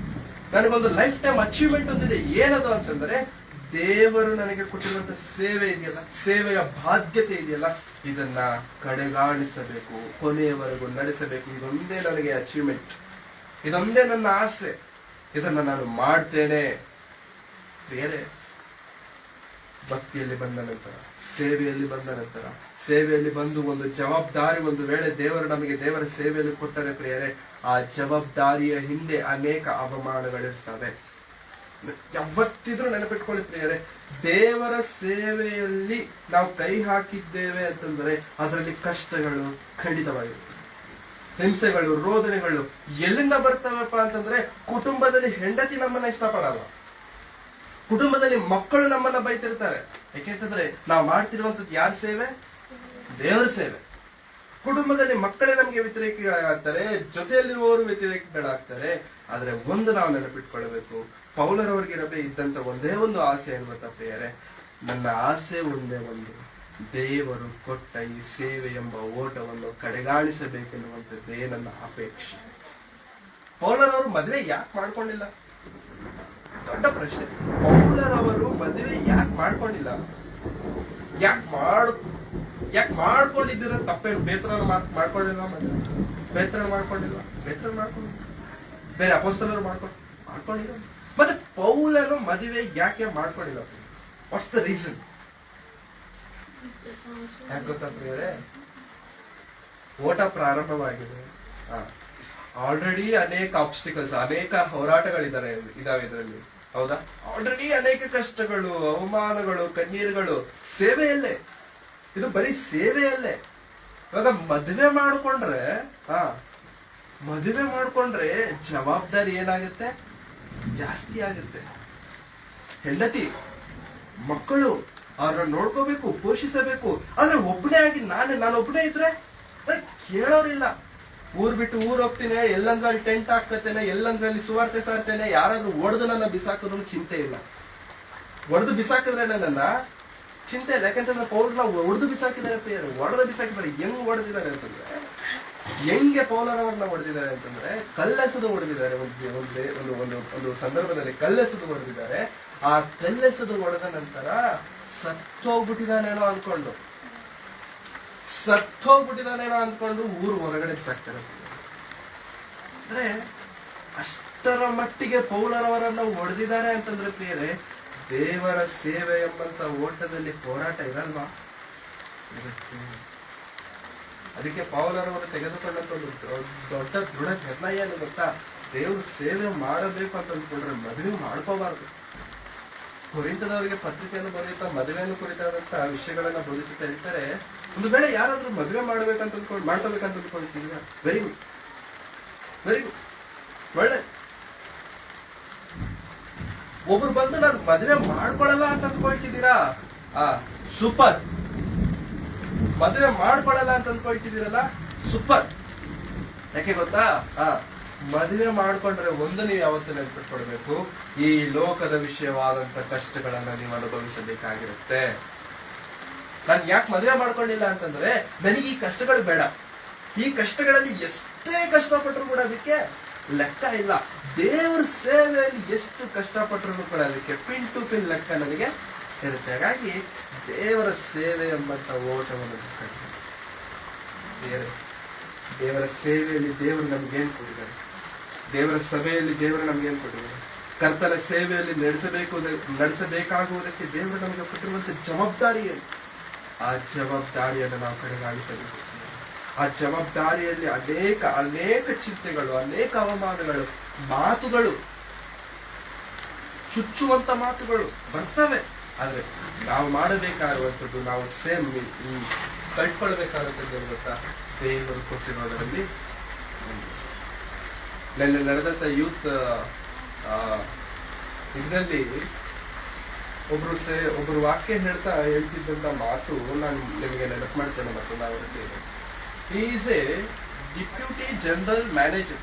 ನನಗೊಂದು ಲೈಫ್ ಟೈಮ್ ಅಚೀವ್ಮೆಂಟ್ ಒಂದಿದೆ. ಏನದು ಅಂತಂದ್ರೆ, ದೇವರು ನನಗೆ ಕೊಟ್ಟಿರುವಂತ ಸೇವೆ ಇದೆಯಲ್ಲ, ಸೇವೆಯ ಬಾಧ್ಯತೆ ಇದೆಯಲ್ಲ, ಇದನ್ನ ಕಡೆಗಾಣಿಸಬೇಕು, ಕೊನೆಯವರೆಗೂ ನಡೆಸಬೇಕು. ಇದೊಂದೇ ನನಗೆ ಅಚೀವ್ಮೆಂಟ್, ಇದೊಂದೇ ನನ್ನ ಆಸೆ. ಇದನ್ನ ನಾನು ಮಾಡ್ತೇನೆ. ಬೇರೆ ಭಕ್ತಿಯಲ್ಲಿ ಬಂದ ನಂತರ, ಸೇವೆಯಲ್ಲಿ ಬಂದ ನಂತರ, ಸೇವೆಯಲ್ಲಿ ಬಂದು ಒಂದು ಜವಾಬ್ದಾರಿ, ಒಂದು ವೇಳೆ ದೇವರು ನಮಗೆ ದೇವರ ಸೇವೆಯಲ್ಲಿ ಕೊಟ್ಟರೆ ಪ್ರಿಯರೇ, ಆ ಜವಾಬ್ದಾರಿಯ ಹಿಂದೆ ಅನೇಕ ಅವಮಾನಗಳಿರ್ತವೆ. ಯಾವತ್ತಿದ್ರೂ ನೆನಪಿಟ್ಕೊಳ್ಳಿ ಪ್ರಿಯರೇ, ದೇವರ ಸೇವೆಯಲ್ಲಿ ನಾವು ಕೈ ಹಾಕಿದ್ದೇವೆ ಅಂತಂದ್ರೆ ಅದರಲ್ಲಿ ಕಷ್ಟಗಳು ಖಂಡಿತವಾಗಿರುತ್ತೆ, ಹಿಂಸೆಗಳು, ರೋದನೆಗಳು ಎಲ್ಲಿಂದ ಬರ್ತವಪ್ಪ ಅಂತಂದ್ರೆ, ಕುಟುಂಬದಲ್ಲಿ ಹೆಂಡತಿ ನಮ್ಮನ್ನ ಇಷ್ಟಪಡಲ್ಲ, ಕುಟುಂಬದಲ್ಲಿ ಮಕ್ಕಳು ನಮ್ಮನ್ನ ಬೈತಿರ್ತಾರೆ. ಯಾಕೆಂತಂದ್ರೆ ನಾವು ಮಾಡ್ತಿರುವಂತದ್ದು ಯಾರ ಸೇವೆ? ದೇವರ ಸೇವೆ. ಕುಟುಂಬದಲ್ಲಿ ಮಕ್ಕಳೇ ನಮಗೆ ವ್ಯತಿರೇಕಿಗಳಾಗ್ತಾರೆ, ಜೊತೆಯಲ್ಲಿರುವವರು ವ್ಯತಿರೇಕಿಗಳಾಗ್ತಾರೆ. ಆದ್ರೆ ಒಂದು ನಾವು ನೆನಪಿಟ್ಕೊಳ್ಬೇಕು, ಪೌಲರವರಿಗಿರಬೇ ಇದ್ದಂತ ಒಂದೇ ಒಂದು ಆಸೆ ಎನ್ನುವಂತ ಪ್ರಿಯರೇ, ನನ್ನ ಆಸೆ ಒಂದೇ ಒಂದು, ದೇವರು ಕೊಟ್ಟ ಈ ಸೇವೆ ಎಂಬ ಓಟವನ್ನು ಕಡೆಗಾಣಿಸಬೇಕೆನ್ನುವಂಥದ್ದೇ ನನ್ನ ಅಪೇಕ್ಷೆ. ಪೌಲರವರು ಮದುವೆ ಯಾಕೆ ಮಾಡ್ಕೊಂಡಿಲ್ಲ? ದೊಡ್ಡ ಪ್ರಶ್ನೆ. ಪೌಲರವರು ಮದುವೆ ಯಾಕೆ ಮಾಡ್ಕೊಂಡಿಲ್ಲ? ಯಾಕೆ ಮಾಡ್ಕೊಂಡಿದ್ದೀರ? ತಪ್ಪೇನು? ಬೇತ್ರನ ಮಾಡ್ಕೊಂಡಿಲ್ಲ, ಬೇತ್ರನ ಮಾಡ್ಕೊಂಡಿಲ್ಲ, ಬೇರೆ ಅಪೊಸ್ತಲರು ಮಾಡ್ಕೊಂಡಿಲ್ಲ. ಮತ್ತೆ ಪೌಲನು ಮದುವೆ ಯಾಕೆ ಮಾಡ್ಕೊಂಡಿಲ್ಲ? What's the reason? ಯಾಕೆ ಗೊತ್ತಾ ಪ್ರಿಯರೇ? ಓಟ ಪ್ರಾರಂಭವಾಗಿದೆ, ಆಲ್ರೆಡಿ ಅನೇಕ ಆಬ್ಸ್ಟಿಕಲ್ಸ್, ಅನೇಕ ಹೋರಾಟಗಳಿದಾವೆ ಇದರಲ್ಲಿ, ಹೌದಾ? ಆಲ್ರೆಡಿ ಅನೇಕ ಕಷ್ಟಗಳು, ಅವಮಾನಗಳು, ಕಣ್ಣೀರುಗಳು ಸೇವೆಯಲ್ಲೇ. ಇದು ಬರೀ ಸೇವೆಯಲ್ಲೇ. ಇವಾಗ ಮದುವೆ ಮಾಡ್ಕೊಂಡ್ರೆ ಜವಾಬ್ದಾರಿ ಏನಾಗುತ್ತೆ? ಜಾಸ್ತಿ ಆಗುತ್ತೆ. ಹೆಂಡತಿ, ಮಕ್ಕಳು, ಅವ್ರನ್ನ ನೋಡ್ಕೋಬೇಕು, ಪೋಷಿಸಬೇಕು. ಆದ್ರೆ ಒಬ್ಬನೇ ಆಗಿ ನಾನು ಒಬ್ಬನೇ ಇದ್ರೆ ಕೇಳೋರಿಲ್ಲ. ಊರ್ ಬಿಟ್ಟು ಊರ್ ಹೋಗ್ತೀನಿ, ಎಲ್ಲಂದ್ರಲ್ಲಿ ಟೆಂಟ್ ಹಾಕತ್ತೇನೆ, ಎಲ್ಲಂದ್ರಲ್ಲಿ ಸುವಾರ್ತೆ ಸಾರ್ತೇನೆ, ಯಾರಾದ್ರೂ ಒಡೆದು ನನ್ನ ಬಿಸಾಕಿದ್ರು ಚಿಂತೆ ಇಲ್ಲ. ಒಡೆದು ಬಿಸಾಕಿದ್ರೆ ನನ್ನ ಚಿಂತೆ ಇಲ್ಲ. ಯಾಕಂತಂದ್ರೆ ಪೌಲರನ್ನ ಒಡೆದು ಬಿಸಾಕಿದ್ದಾರೆ ಪ್ರಿಯರು, ಒಡೆದು ಬಿಸಾಕಿದ್ದಾರೆ. ಹೆಂಗ್ ಹೊಡೆದಿದ್ದಾರೆ ಅಂತಂದ್ರೆ, ಹೆಂಗೆ ಪೌಲರವ್ರನ್ನ ಹೊಡೆದಿದ್ದಾರೆ ಅಂತಂದ್ರೆ, ಕಲ್ಲೆಸೆದು ಹೊಡೆದಿದ್ದಾರೆ. ಒಂದು ಸಂದರ್ಭದಲ್ಲಿ ಕಲ್ಲೆಸೆದು ಹೊಡೆದಿದ್ದಾರೆ. ಆ ಕಲ್ಲೆಸೆದು ಹೊಡೆದ ನಂತರ ಸತ್ತೋಗ್ಬಿಟ್ಟಿದ್ದಾನೇನೋ ಅಂದ್ಕೊಂಡು ಊರು ಹೊರಗಡೆ ಬಿಸಾಕ್ತಾರೆ. ಅಂದ್ರೆ ಅಷ್ಟರ ಮಟ್ಟಿಗೆ ಪೌಲರವರನ್ನ ಹೊಡೆದಿದ್ದಾರೆ ಅಂತಂದ್ರೆ ಪ್ರಿಯರೇ, ದೇವರ ಸೇವೆ ಎಂಬಂತ ಓಟದಲ್ಲಿ ಹೋರಾಟ ಇರಲ್ವಾ? ಅದಕ್ಕೆ ಪೌಲರವರು ತೆಗೆದುಕೊಂಡಂತ ಒಂದು ದೊಡ್ಡ ದೃಢ ನಿರ್ಣಯ ಏನು ಗೊತ್ತಾ? ದೇವ್ರ ಸೇವೆ ಮಾಡಬೇಕು ಅಂತ ಅಂದ್ಕೊಂಡ್ರೆ ಮದುವೆ ಮಾಡ್ಕೋಬಾರ್ದು. ಕೊರಿಂಥದವರಿಗೆ ಪತ್ರಿಕೆಯನ್ನು ಬರೆಯುತ್ತಾ ಮದುವೆಯನ್ನು ಕುರಿತಾದಂತ ವಿಷಯಗಳನ್ನ ಬೋಧಿಸುತ್ತಾ ಇರ್ತಾರೆ. ಒಂದು ವೇಳೆ ಯಾರಾದ್ರೂ ಮದುವೆ ಮಾಡ್ಬೇಕಂತ ಅಂದ್ಕೊಳ್ತೀವಿ, ವೆರಿ ಗುಡ್, ಒಳ್ಳೆ. ಒಬ್ರು ಬಂದು ನಾನು ಮದುವೆ ಮಾಡ್ಕೊಳಲ್ಲ ಅಂತ ಅಂದ್ಕೊಳ್ತಿದ್ದೀರಾ? ಸೂಪರ್. ಮದುವೆ ಮಾಡ್ಕೊಳಲ್ಲ ಅಂತ ಅಂದ್ಕೊಳ್ತಿದ್ದೀರಲ್ಲ, ಸೂಪರ್. ಯಾಕೆ ಗೊತ್ತಾ? ಮದುವೆ ಮಾಡ್ಕೊಂಡ್ರೆ ಒಂದು ನೀವು ಯಾವತ್ತೂ ನೆನಪಿಟ್ಕೊಳ್ಬೇಕು, ಈ ಲೋಕದ ವಿಷಯವಾದಂತ ಕಷ್ಟಗಳನ್ನ ನೀವು ಅನುಭವಿಸಬೇಕಾಗಿರುತ್ತೆ. ನಾನು ಯಾಕೆ ಮದುವೆ ಮಾಡ್ಕೊಂಡಿಲ್ಲ ಅಂತಂದ್ರೆ, ನನಗೆ ಈ ಕಷ್ಟಗಳು ಬೇಡ. ಈ ಕಷ್ಟಗಳಲ್ಲಿ ಎಷ್ಟೇ ಕಷ್ಟಪಟ್ಟರು ಕೂಡ ಅದಕ್ಕೆ ಲೆಕ್ಕ ಇಲ್ಲ. ದೇವರ ಸೇವೆಯಲ್ಲಿ ಎಷ್ಟು ಕಷ್ಟಪಟ್ಟರು ಕೂಡ ಅದಕ್ಕೆ ಪಿನ್ ಟು ಪಿನ್ ಲೆಕ್ಕ ನನಗೆ ಇರುತ್ತೆ. ಹಾಗಾಗಿ ದೇವರ ಸೇವೆ ಎಂಬಂತ ಓಟವನ್ನು ದೇವರ ಸೇವೆಯಲ್ಲಿ ದೇವರು ನಮ್ಗೇನು ಕೊಟ್ಟಿದ್ದಾರೆ? ದೇವರ ಸಭೆಯಲ್ಲಿ ದೇವರು ನಮ್ಗೇನು ಕೊಟ್ಟಿದ್ದಾರೆ? ಕರ್ತನ ಸೇವೆಯಲ್ಲಿ ನಡೆಸಬೇಕಾಗುವುದಕ್ಕೆ ದೇವರು ನಮಗೆ ಕೊಟ್ಟಿರುವಂತ ಜವಾಬ್ದಾರಿ ಏನು? ಆ ಜವಾಬ್ದಾರಿಯನ್ನು ನಾವು ಕಡೆಗಾಣಿಸಬೇಕು. ಆ ಜವಾಬ್ದಾರಿಯಲ್ಲಿ ಅನೇಕ ಚಿಂತೆಗಳು, ಅನೇಕ ಅವಮಾನಗಳು, ಮಾತುಗಳು, ಚುಚ್ಚುವಂತ ಮಾತುಗಳು ಬರ್ತವೆ. ಆದ್ರೆ ನಾವು ಮಾಡಬೇಕಾಗಿರುವಂಥದ್ದು, ನಾವು ಸೇಮ್ ಕಳ್ಕೊಳ್ಬೇಕಾದಂಥದ್ದು ಏನು ಗೊತ್ತಾ? ದೇವರು ಕೊಟ್ಟಿರೋದರಲ್ಲಿ ನೆನ್ನೆ ನಡೆದಂತ ಯೂತ್ ಇದರಲ್ಲಿ ಒಬ್ರು ವಾಕ್ಯ ಹೇಳ್ತಿದ್ದಂತ ಮಾತು ನಾನು ನಿಮಗೆ ನೆನಪು ಮಾಡ್ತೇನೆ ಮತ್ತು ನಾವು is a deputy general manager,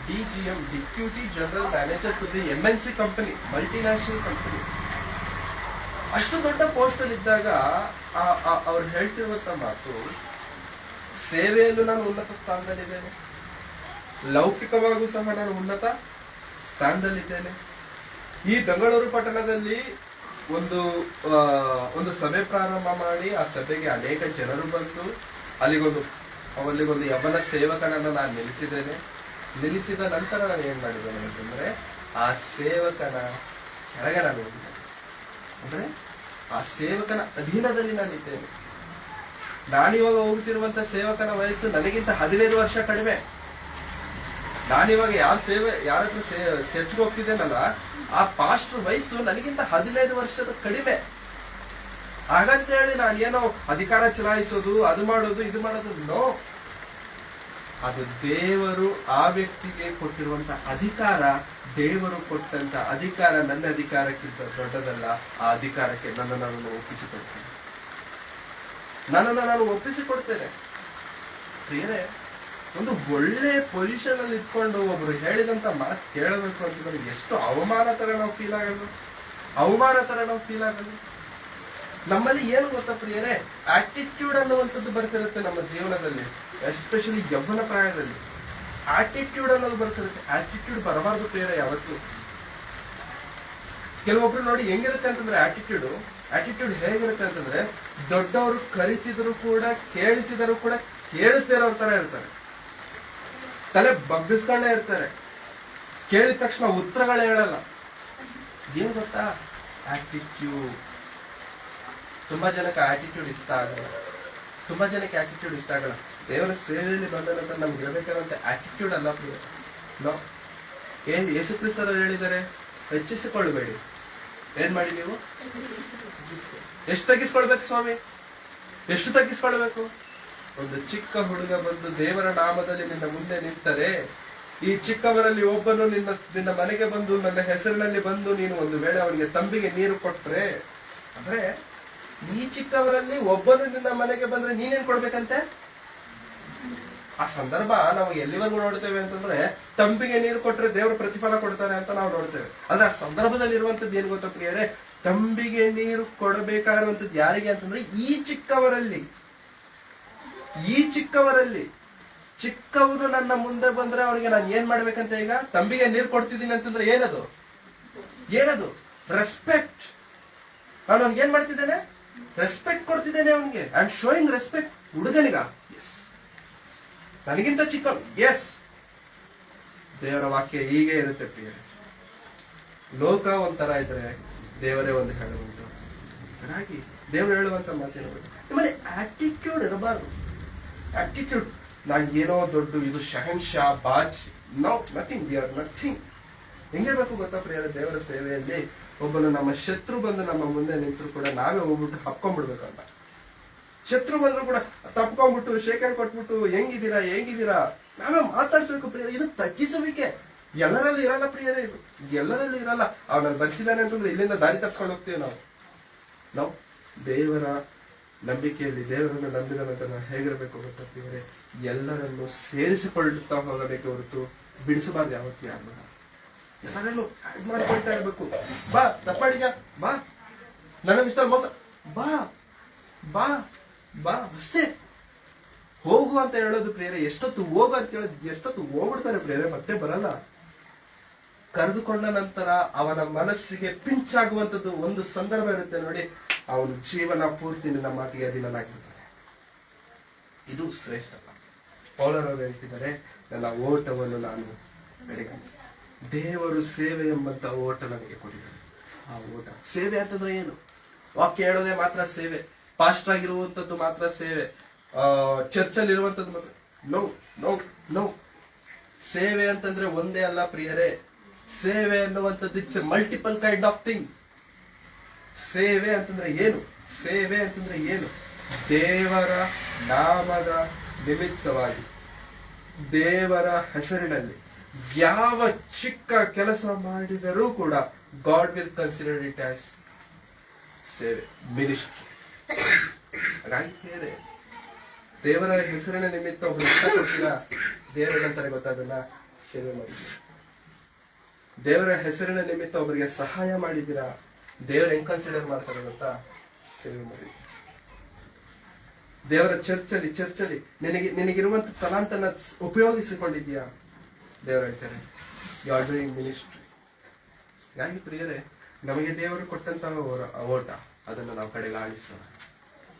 DGM, deputy general manager to the MNC company, multinational company. ಅಷ್ಟು ದೊಡ್ಡ ಪೋಸ್ಟ್ ಅಲ್ಲಿ ಇದ್ದಾಗ ಅವ್ರು ಹೇಳ್ತಿರುವಂತ ಮಾತು, ಸೇವೆಯಲ್ಲೂ ನಾನು ಉನ್ನತ ಸ್ಥಾನದಲ್ಲಿದ್ದೇನೆ, ಲೌಕಿಕವಾಗೂ ಸಹ ನಾನು ಉನ್ನತ ಸ್ಥಾನದಲ್ಲಿದ್ದೇನೆ. ಈ ಬೆಂಗಳೂರು ಪಟ್ಟಣದಲ್ಲಿ ಒಂದು ಸಭೆ ಪ್ರಾರಂಭ ಮಾಡಿ ಆ ಸಭೆಗೆ ಅನೇಕ ಜನರು ಬಂದು ಅಲ್ಲಿಗೊಂದು ಯವನ ಸೇವಕನನ್ನು ನಾನು ನಿಲ್ಲಿಸಿದ ನಂತರ ನಾನು ಏನ್ ಮಾಡಿದ್ದೇನೆ ಅಂತಂದ್ರೆ ಆ ಸೇವಕನ ಕೆಳಗೆ ನಾನು ಹೋಗಿದ್ದೇನೆ. ಅಂದ್ರೆ ಆ ಸೇವಕನ ಅಧೀನದಲ್ಲಿ ನಾನಿದ್ದೇನೆ. ನಾನಿವಾಗ ಹೋಗ್ತಿರುವಂತ ಸೇವಕನ ವಯಸ್ಸು ನನಗಿಂತ 15 ವರ್ಷ ಕಡಿಮೆ. ನಾನಿವಾಗ ಯಾರ ಹತ್ರ ಚರ್ಚ್ಗೆ ಹೋಗ್ತಿದ್ದೇನಲ್ಲ, ಆ ಪಾಸ್ಟರ್ ವಯಸ್ಸು ನನಗಿಂತ 15 ವರ್ಷದ ಕಡಿಮೆ. ಹಾಗಂತೇಳಿ ನಾನು ಏನೋ ಅಧಿಕಾರ ಚಲಾಯಿಸೋದು, ಅದು ಮಾಡೋದು, ಇದು ಮಾಡೋದು, ನೋ. ಅದು ದೇವರು ಆ ವ್ಯಕ್ತಿಗೆ ಕೊಟ್ಟಿರುವಂತ ಅಧಿಕಾರ. ದೇವರು ಕೊಟ್ಟಂತ ಅಧಿಕಾರ ನನ್ನ ಅಧಿಕಾರಕ್ಕಿಂತ ದೊಡ್ಡದಲ್ಲ. ಆ ಅಧಿಕಾರಕ್ಕೆ ನನ್ನನ್ನು ನಾನು ಒಪ್ಪಿಸಿಕೊಡ್ತೇನೆ. ಪ್ರಿಯರೇ, ಒಂದು ಒಳ್ಳೆ ಪೊಸಿಷನ್ ಅಲ್ಲಿ ಇಟ್ಕೊಂಡು ಒಬ್ರು ಹೇಳಿದಂತ ಮಾತು ಕೇಳಬೇಕು ಅಂತಂದ್ರೆ ಎಷ್ಟು ಅವಮಾನ ತರ ನಾವು ಫೀಲ್ ಆಗೋದು. ನಮ್ಮಲ್ಲಿ ಏನು ಗೊತ್ತಾ ಪ್ರಿಯರೇ, ಆಟಿಟ್ಯೂಡ್ ಅನ್ನುವಂಥದ್ದು ಬರ್ತಿರುತ್ತೆ ನಮ್ಮ ಜೀವನದಲ್ಲಿ, ಎಸ್ಪೆಷಲಿ ಯೌವನ ಪ್ರಾಯದಲ್ಲಿ. ಆಟಿಟ್ಯೂಡ್ ಅನ್ನೋದು ಬರ್ತಿರುತ್ತೆ. ಆಟಿಟ್ಯೂಡ್ ಬರಬಾರ್ದು ಪ್ರಿಯರೇ ಯಾವತ್ತು. ಕೆಲವೊಬ್ರು ನೋಡಿ ಹೆಂಗಿರುತ್ತೆ ಅಂತಂದ್ರೆ ಆಟಿಟ್ಯೂಡ್ ಹೇಗಿರುತ್ತೆ ಅಂತಂದ್ರೆ, ದೊಡ್ಡವರು ಕರಿತಿದ್ರು ಕೂಡ, ಕೇಳಿಸಿದರೂ ಕೂಡ ಕೇಳಿಸ್ದೇ ಇರೋರ್ ತರ ಇರ್ತಾರೆ. ತಲೆ ಬಗ್ಗಿಸ್ಕೊಂಡೇ ಇರ್ತಾರೆ. ಕೇಳಿದ ತಕ್ಷಣ ಉತ್ತರಗಳೇ ಹೇಳಲ್ಲ. ಏನ್ ಗೊತ್ತಾ, ಆಟಿಟ್ಯೂಡ್. ತುಂಬಾ ಜನಕ್ಕೆ ಆಟಿಟ್ಯೂಡ್ ಇಷ್ಟ ಆಗಲ್ಲ. ದೇವರ ಸೇವೆಯಲ್ಲಿ ಬಂದ ನಂತರ ನಮ್ಗೆ ಇರಬೇಕಾದಂತ ಆಟಿಟ್ಯೂಡ್ ಅಲ್ಲ ಪ್ರಿಯ. ನೋ. ಯೇಸು ಕ್ರಿಸ್ತರು ಹೇಳಿದ್ದಾರೆ, ಹೆಚ್ಚಿಸಿಕೊಳ್ಳಬೇಡಿ. ಏನ್ ಮಾಡಿ ನೀವು? ಎಷ್ಟು ತಗ್ಗಿಸ್ಕೊಳ್ಬೇಕು ಸ್ವಾಮಿ? ಎಷ್ಟು ತಗ್ಗಿಸ್ಕೊಳ್ಬೇಕು? ಒಂದು ಚಿಕ್ಕ ಹುಡುಗ ಬಂದು ದೇವರ ನಾಮದಲ್ಲಿ ನಿನ್ನ ಮುಂದೆ ನಿಂತರೆ, ಈ ಚಿಕ್ಕವರಲ್ಲಿ ಒಬ್ಬನು ನಿನ್ನ ಮನೆಗೆ ಬಂದು ನನ್ನ ಹೆಸರಿನಲ್ಲಿ ಬಂದು ನೀನು ಒಂದು ವೇಳೆ ಅವನಿಗೆ ತಂಬಿಗೆ ನೀರು ಕೊಟ್ರೆ, ಅಂದ್ರೆ ಈ ಚಿಕ್ಕವರಲ್ಲಿ ಒಬ್ಬನು ನಿನ್ನ ಮನೆಗೆ ಬಂದ್ರೆ ನೀನೇನ್ ಕೊಡ್ಬೇಕಂತೆ? ಆ ಸಂದರ್ಭ ನಾವು ಎಲ್ಲಿವರೆಗೂ ನೋಡ್ತೇವೆ ಅಂತಂದ್ರೆ, ತಂಬಿಗೆ ನೀರು ಕೊಟ್ರೆ ದೇವರು ಪ್ರತಿಫಲ ಕೊಡ್ತಾರೆ ಅಂತ ನಾವು ನೋಡ್ತೇವೆ. ಆದ್ರೆ ಆ ಸಂದರ್ಭದಲ್ಲಿ ಇರುವಂತದ್ದು ಏನ್ ಗೊತ್ತಾ ಪ್ರಿಯರೇ, ತಂಬಿಗೆ ನೀರು ಕೊಡಬೇಕಾಗಿರುವಂತದ್ದು ಯಾರಿಗೆ ಅಂತಂದ್ರೆ ಈ ಚಿಕ್ಕವರಲ್ಲಿ ಚಿಕ್ಕವರು ನನ್ನ ಮುಂದೆ ಬಂದ್ರೆ ಅವನಿಗೆ ನಾನು ಏನ್ ಮಾಡ್ಬೇಕಂತ, ಈಗ ತಂಬಿಗೆ ನೀರು ಕೊಡ್ತಿದ್ದೀನಿ ಅಂತಂದ್ರೆ ಏನದು ರೆಸ್ಪೆಕ್ಟ್. ನಾನು ಅವ್ನಿಗೆ ಏನ್ ಮಾಡ್ತಿದ್ದೇನೆ? ರೆಸ್ಪೆಕ್ಟ್ ಕೊಡ್ತಿದ್ದೇನೆ ಅವನಿಗೆ. I am showing respect. ಹುಡುಗನಿಗ ಎಸ್, ನನಗಿಂತ ಚಿಕ್ಕ ಎಸ್. ದೇವರ ವಾಕ್ಯ ಹೀಗೆ ಇರುತ್ತೆ ಪ್ರಿಯರೇ. ಲೋಕ ಒಂಥರ ಇದ್ರೆ ದೇವರೇ ಒಂದು ಹೇಳುವಂತ. ಹಾಗಾಗಿ ದೇವರು ಹೇಳುವಂತ ಮಾತೇನು, ನಿಮ್ಮಲ್ಲಿ ಆಟಿಟ್ಯೂಡ್ ಇರಬಾರ್ದು. ಆಟಿಟ್ಯೂಡ್ ನಾನು ಏನೋ ದೊಡ್ಡ ಇದು ಶಹನ್ಶಾ ಬಾಜ್, no, nothing. We are nothing. ಹೆಂಗಿರ್ಬೇಕು ಗೊತ್ತಾ ಪ್ರಿಯರೇ, ದೇವರ ಸೇವೆಯಲ್ಲಿ ಒಬ್ಬನು ನಮ್ಮ ಶತ್ರು ಬಂದು ನಮ್ಮ ಮುಂದೆ ನಿಂತರು ಕೂಡ ನಾವೇ ಹೋಗ್ಬಿಟ್ಟು ಹಪ್ಕೊಂಡ್ಬಿಡ್ಬೇಕಂತ. ಶತ್ರು ಬಂದ್ರು ಕೂಡ ತಪ್ಕೊಂಡ್ಬಿಟ್ಟು ಶೇಖರ್ ಕೊಟ್ಬಿಟ್ಟು ಹೆಂಗಿದ್ದೀರಾ ನಾವೇ ಮಾತಾಡ್ಸ್ಬೇಕು ಪ್ರಿಯರೇ. ಇದು ತಗ್ಗಿಸುವಿಕೆ. ಎಲ್ಲರಲ್ಲಿ ಇರಲ್ಲ ಪ್ರಿಯರೇ, ಇದು ಎಲ್ಲರಲ್ಲಿ ಇರಲ್ಲ. ಅವನಲ್ಲಿ ಬರ್ತಿದ್ದಾನೆ ಅಂತಂದ್ರೆ ಇಲ್ಲಿಂದ ದಾರಿ ತಪ್ಸ್ಕೊಂಡು ಹೋಗ್ತೀವಿ ನಾವು. ದೇವರ ನಂಬಿಕೆಯಲ್ಲಿ ದೇವರನ್ನು ನಂಬಿದ ನಂತರ ನಾವು ಹೇಗಿರ್ಬೇಕು ಗೊತ್ತಾ ಪ್ರಿಯರೇ, ಎಲ್ಲರನ್ನು ಸೇರಿಸಿಕೊಳ್ಳುತ್ತಾ ಹೋಗಬೇಕು ಹೊರತು ಬಿಡಿಸಬಾರ್ದು ಯಾವತ್ತೂ ಯಾರನ್ನ. ಎಲ್ಲರನ್ನು ಆಡ್ ಮಾಡ್ಕೊಳ್ತಾ ಇರ್ಬೇಕು. ಬಾ ತಪ್ಪಾಡಿಗ, ಬಾ ನನ್ನ ವಿಷಯ ಮೋಸ, ಬಾ ಅಷ್ಟೇ. ಹೋಗು ಅಂತ ಹೇಳೋದು ಪ್ರಿಯರೇ. ಎಷ್ಟೊತ್ತು ಹೋಗು ಅಂತ ಹೇಳೋದು, ಎಷ್ಟೊತ್ತು ಹೋಗ್ಬಿಡ್ತಾರೆ ಪ್ರಿಯರೇ, ಮತ್ತೆ ಬರಲ್ಲ. ಕರೆದುಕೊಂಡ ನಂತರ ಅವನ ಮನಸ್ಸಿಗೆ ಪಿಂಚ್ ಆಗುವಂತದ್ದು ಒಂದು ಸಂದರ್ಭ ಇರುತ್ತೆ ನೋಡಿ, ಅವನು ಜೀವನ ಪೂರ್ತಿ ನಿನ್ನ ಮಾತಿಗೆ ಅಧೀನನಾಗಿರ್ತಾನೆ. ಇದು ಶ್ರೇಷ್ಠ. ಪೌಲರವರು ಹೇಳ್ತಿದ್ದಾರೆ, ನನ್ನ ಓಟವನ್ನು ನಾನು ನಡೆಸಿದೆ. ದೇವರು ಸೇವೆ ಎಂಬಂತ ಓಟ ನನಗೆ ಕೊಟ್ಟಿದ್ದಾರೆ. ಆ ಓಟ ಸೇವೆ ಅಂತಂದ್ರೆ ಏನು? ವಾಕ್ಯ ಹೇಳೋದೇ ಮಾತ್ರ ಸೇವೆ, ಪಾಸ್ಟರ್ ಆಗಿರುವಂತದ್ದು ಮಾತ್ರ ಸೇವೆ, ಚರ್ಚಲ್ಲಿ ಇರುವಂತದ್ದು ಮಾತ್ರ? ನೋ. ಸೇವೆ ಅಂತಂದ್ರೆ ಒಂದೇ ಅಲ್ಲ ಪ್ರಿಯರೇ. ಸೇವೆ ಅನ್ನುವಂಥದ್ದು it's A multiple kind of thing. ಸೇವೆ ಅಂತಂದ್ರೆ ಏನು? ದೇವರ ನಾಮದ ನಿಮಿತ್ತವಾಗಿ, ದೇವರ ಹೆಸರಿನಲ್ಲಿ ಯಾವ ಚಿಕ್ಕ ಕೆಲಸ ಮಾಡಿದರೂ ಕೂಡ god will consider it as ಸೇವೆ, ಮಿನಿಸ್ಟ್ರಿ. ಹಾಗಾಗಿ ಬೇರೆ ದೇವರ ಹೆಸರಿನ ನಿಮಿತ್ತ ಒಬ್ರು ಕೊಟ್ಟಿಲ್ಲ, ದೇವರಂತಾರೆ ಗೊತ್ತಾಗಲ್ಲ, ಸೇವೆ ಮಾಡಿದ್ದೀರಾ. ದೇವರ ಹೆಸರಿನ ನಿಮಿತ್ತ ಒಬ್ಬರಿಗೆ ಸಹಾಯ ಮಾಡಿದ್ದೀರಾ, ದೇವರು ಹೆಂಗ್ ಕನ್ಸಿಡರ್ ಮಾಡ್ತಾರೆ ಗೊತ್ತಾ? ಸೇವೆ ಮಾಡಿ. ದೇವರ ಚರ್ಚಲ್ಲಿ ನಿನಗಿರುವಂತ ತಲಾಂತನ ಉಪಯೋಗಿಸಿಕೊಂಡಿದ್ಯಾ? ದೇವರು ಹೇಳ್ತಾರೆ ಯು ಆರ್ ಡೂಯಿಂಗ್ ಮಿನಿಸ್ಟ್ರಿ. ಹಾಗಾಗಿ ಪ್ರಿಯರೇ, ನಮಗೆ ದೇವರು ಕೊಟ್ಟಂತಹ ಓಟ ಅದನ್ನು ನಾವು ಕಡೆಗಾಣಿಸೋಣ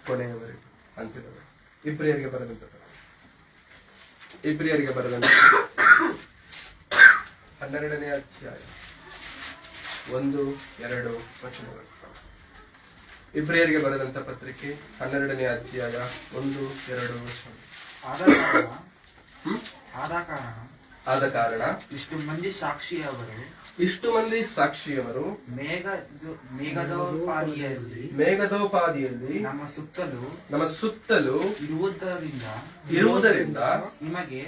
ಕೊನೆಯವರೆಗೂ ಅಂತಿರೋದು. ಇಬ್ರಿಯರಿಗೆ ಬರೆದಂತ 12ನೇ ಅಧ್ಯಾಯ 1-2 ವಚನಗಳು. ಇಬ್ರಿಯರಿಗೆ ಬರೆದಂತ ಪತ್ರಿಕೆ 12ನೇ ಅಧ್ಯಾಯ 1-2 ವಚನ. ಆದ ಕಾರಣ ಇಷ್ಟು ಮಂದಿ ಸಾಕ್ಷಿಯವರು ಮೇಘದೋಪಾದಿಯಲ್ಲಿ ನಮ್ಮ ಸುತ್ತಲೂ ಇರುವುದರಿಂದ ನಮಗೆ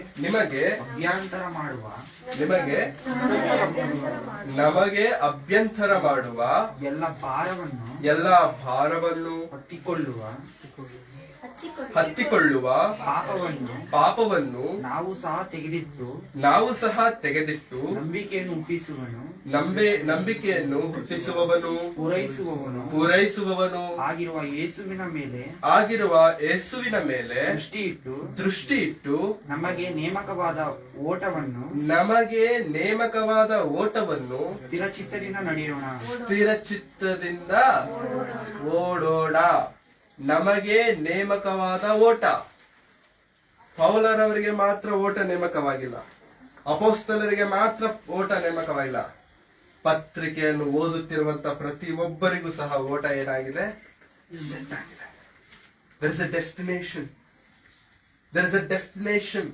ಅಭ್ಯಂತರ ಮಾಡುವ ಎಲ್ಲ ಭಾರವನ್ನು ಹತ್ತಿಕೊಳ್ಳುವ ಪಾಪವನ್ನು ನಾವು ಸಹ ತೆಗೆದಿಟ್ಟು ನಂಬಿಕೆಯನ್ನು ಹುಟ್ಟಿಸುವವನು ಪೂರೈಸುವವನು ಆಗಿರುವ ಯೇಸುವಿನ ಮೇಲೆ ದೃಷ್ಟಿ ಇಟ್ಟು ನಮಗೆ ನೇಮಕವಾದ ಓಟವನ್ನು ಸ್ಥಿರಚಿತ್ತದಿಂದ ಓಡೋಣ. ನಮಗೆ ನೇಮಕವಾದ ಓಟ. ಪೌಲರವರಿಗೆ ಮಾತ್ರ ಓಟ ನೇಮಕವಾಗಿಲ್ಲ, ಅಪೊಸ್ತಲರಿಗೆ ಮಾತ್ರ ಓಟ ನೇಮಕವಾಗಿಲ್ಲ. ಪತ್ರಿಕೆಯನ್ನು ಓದುತ್ತಿರುವಂತ ಪ್ರತಿಯೊಬ್ಬರಿಗೂ ಸಹ ಓಟ ಏನಾಗಿದೆ? ಸೆಟ್ ಆಗಿದೆ. There is a destination.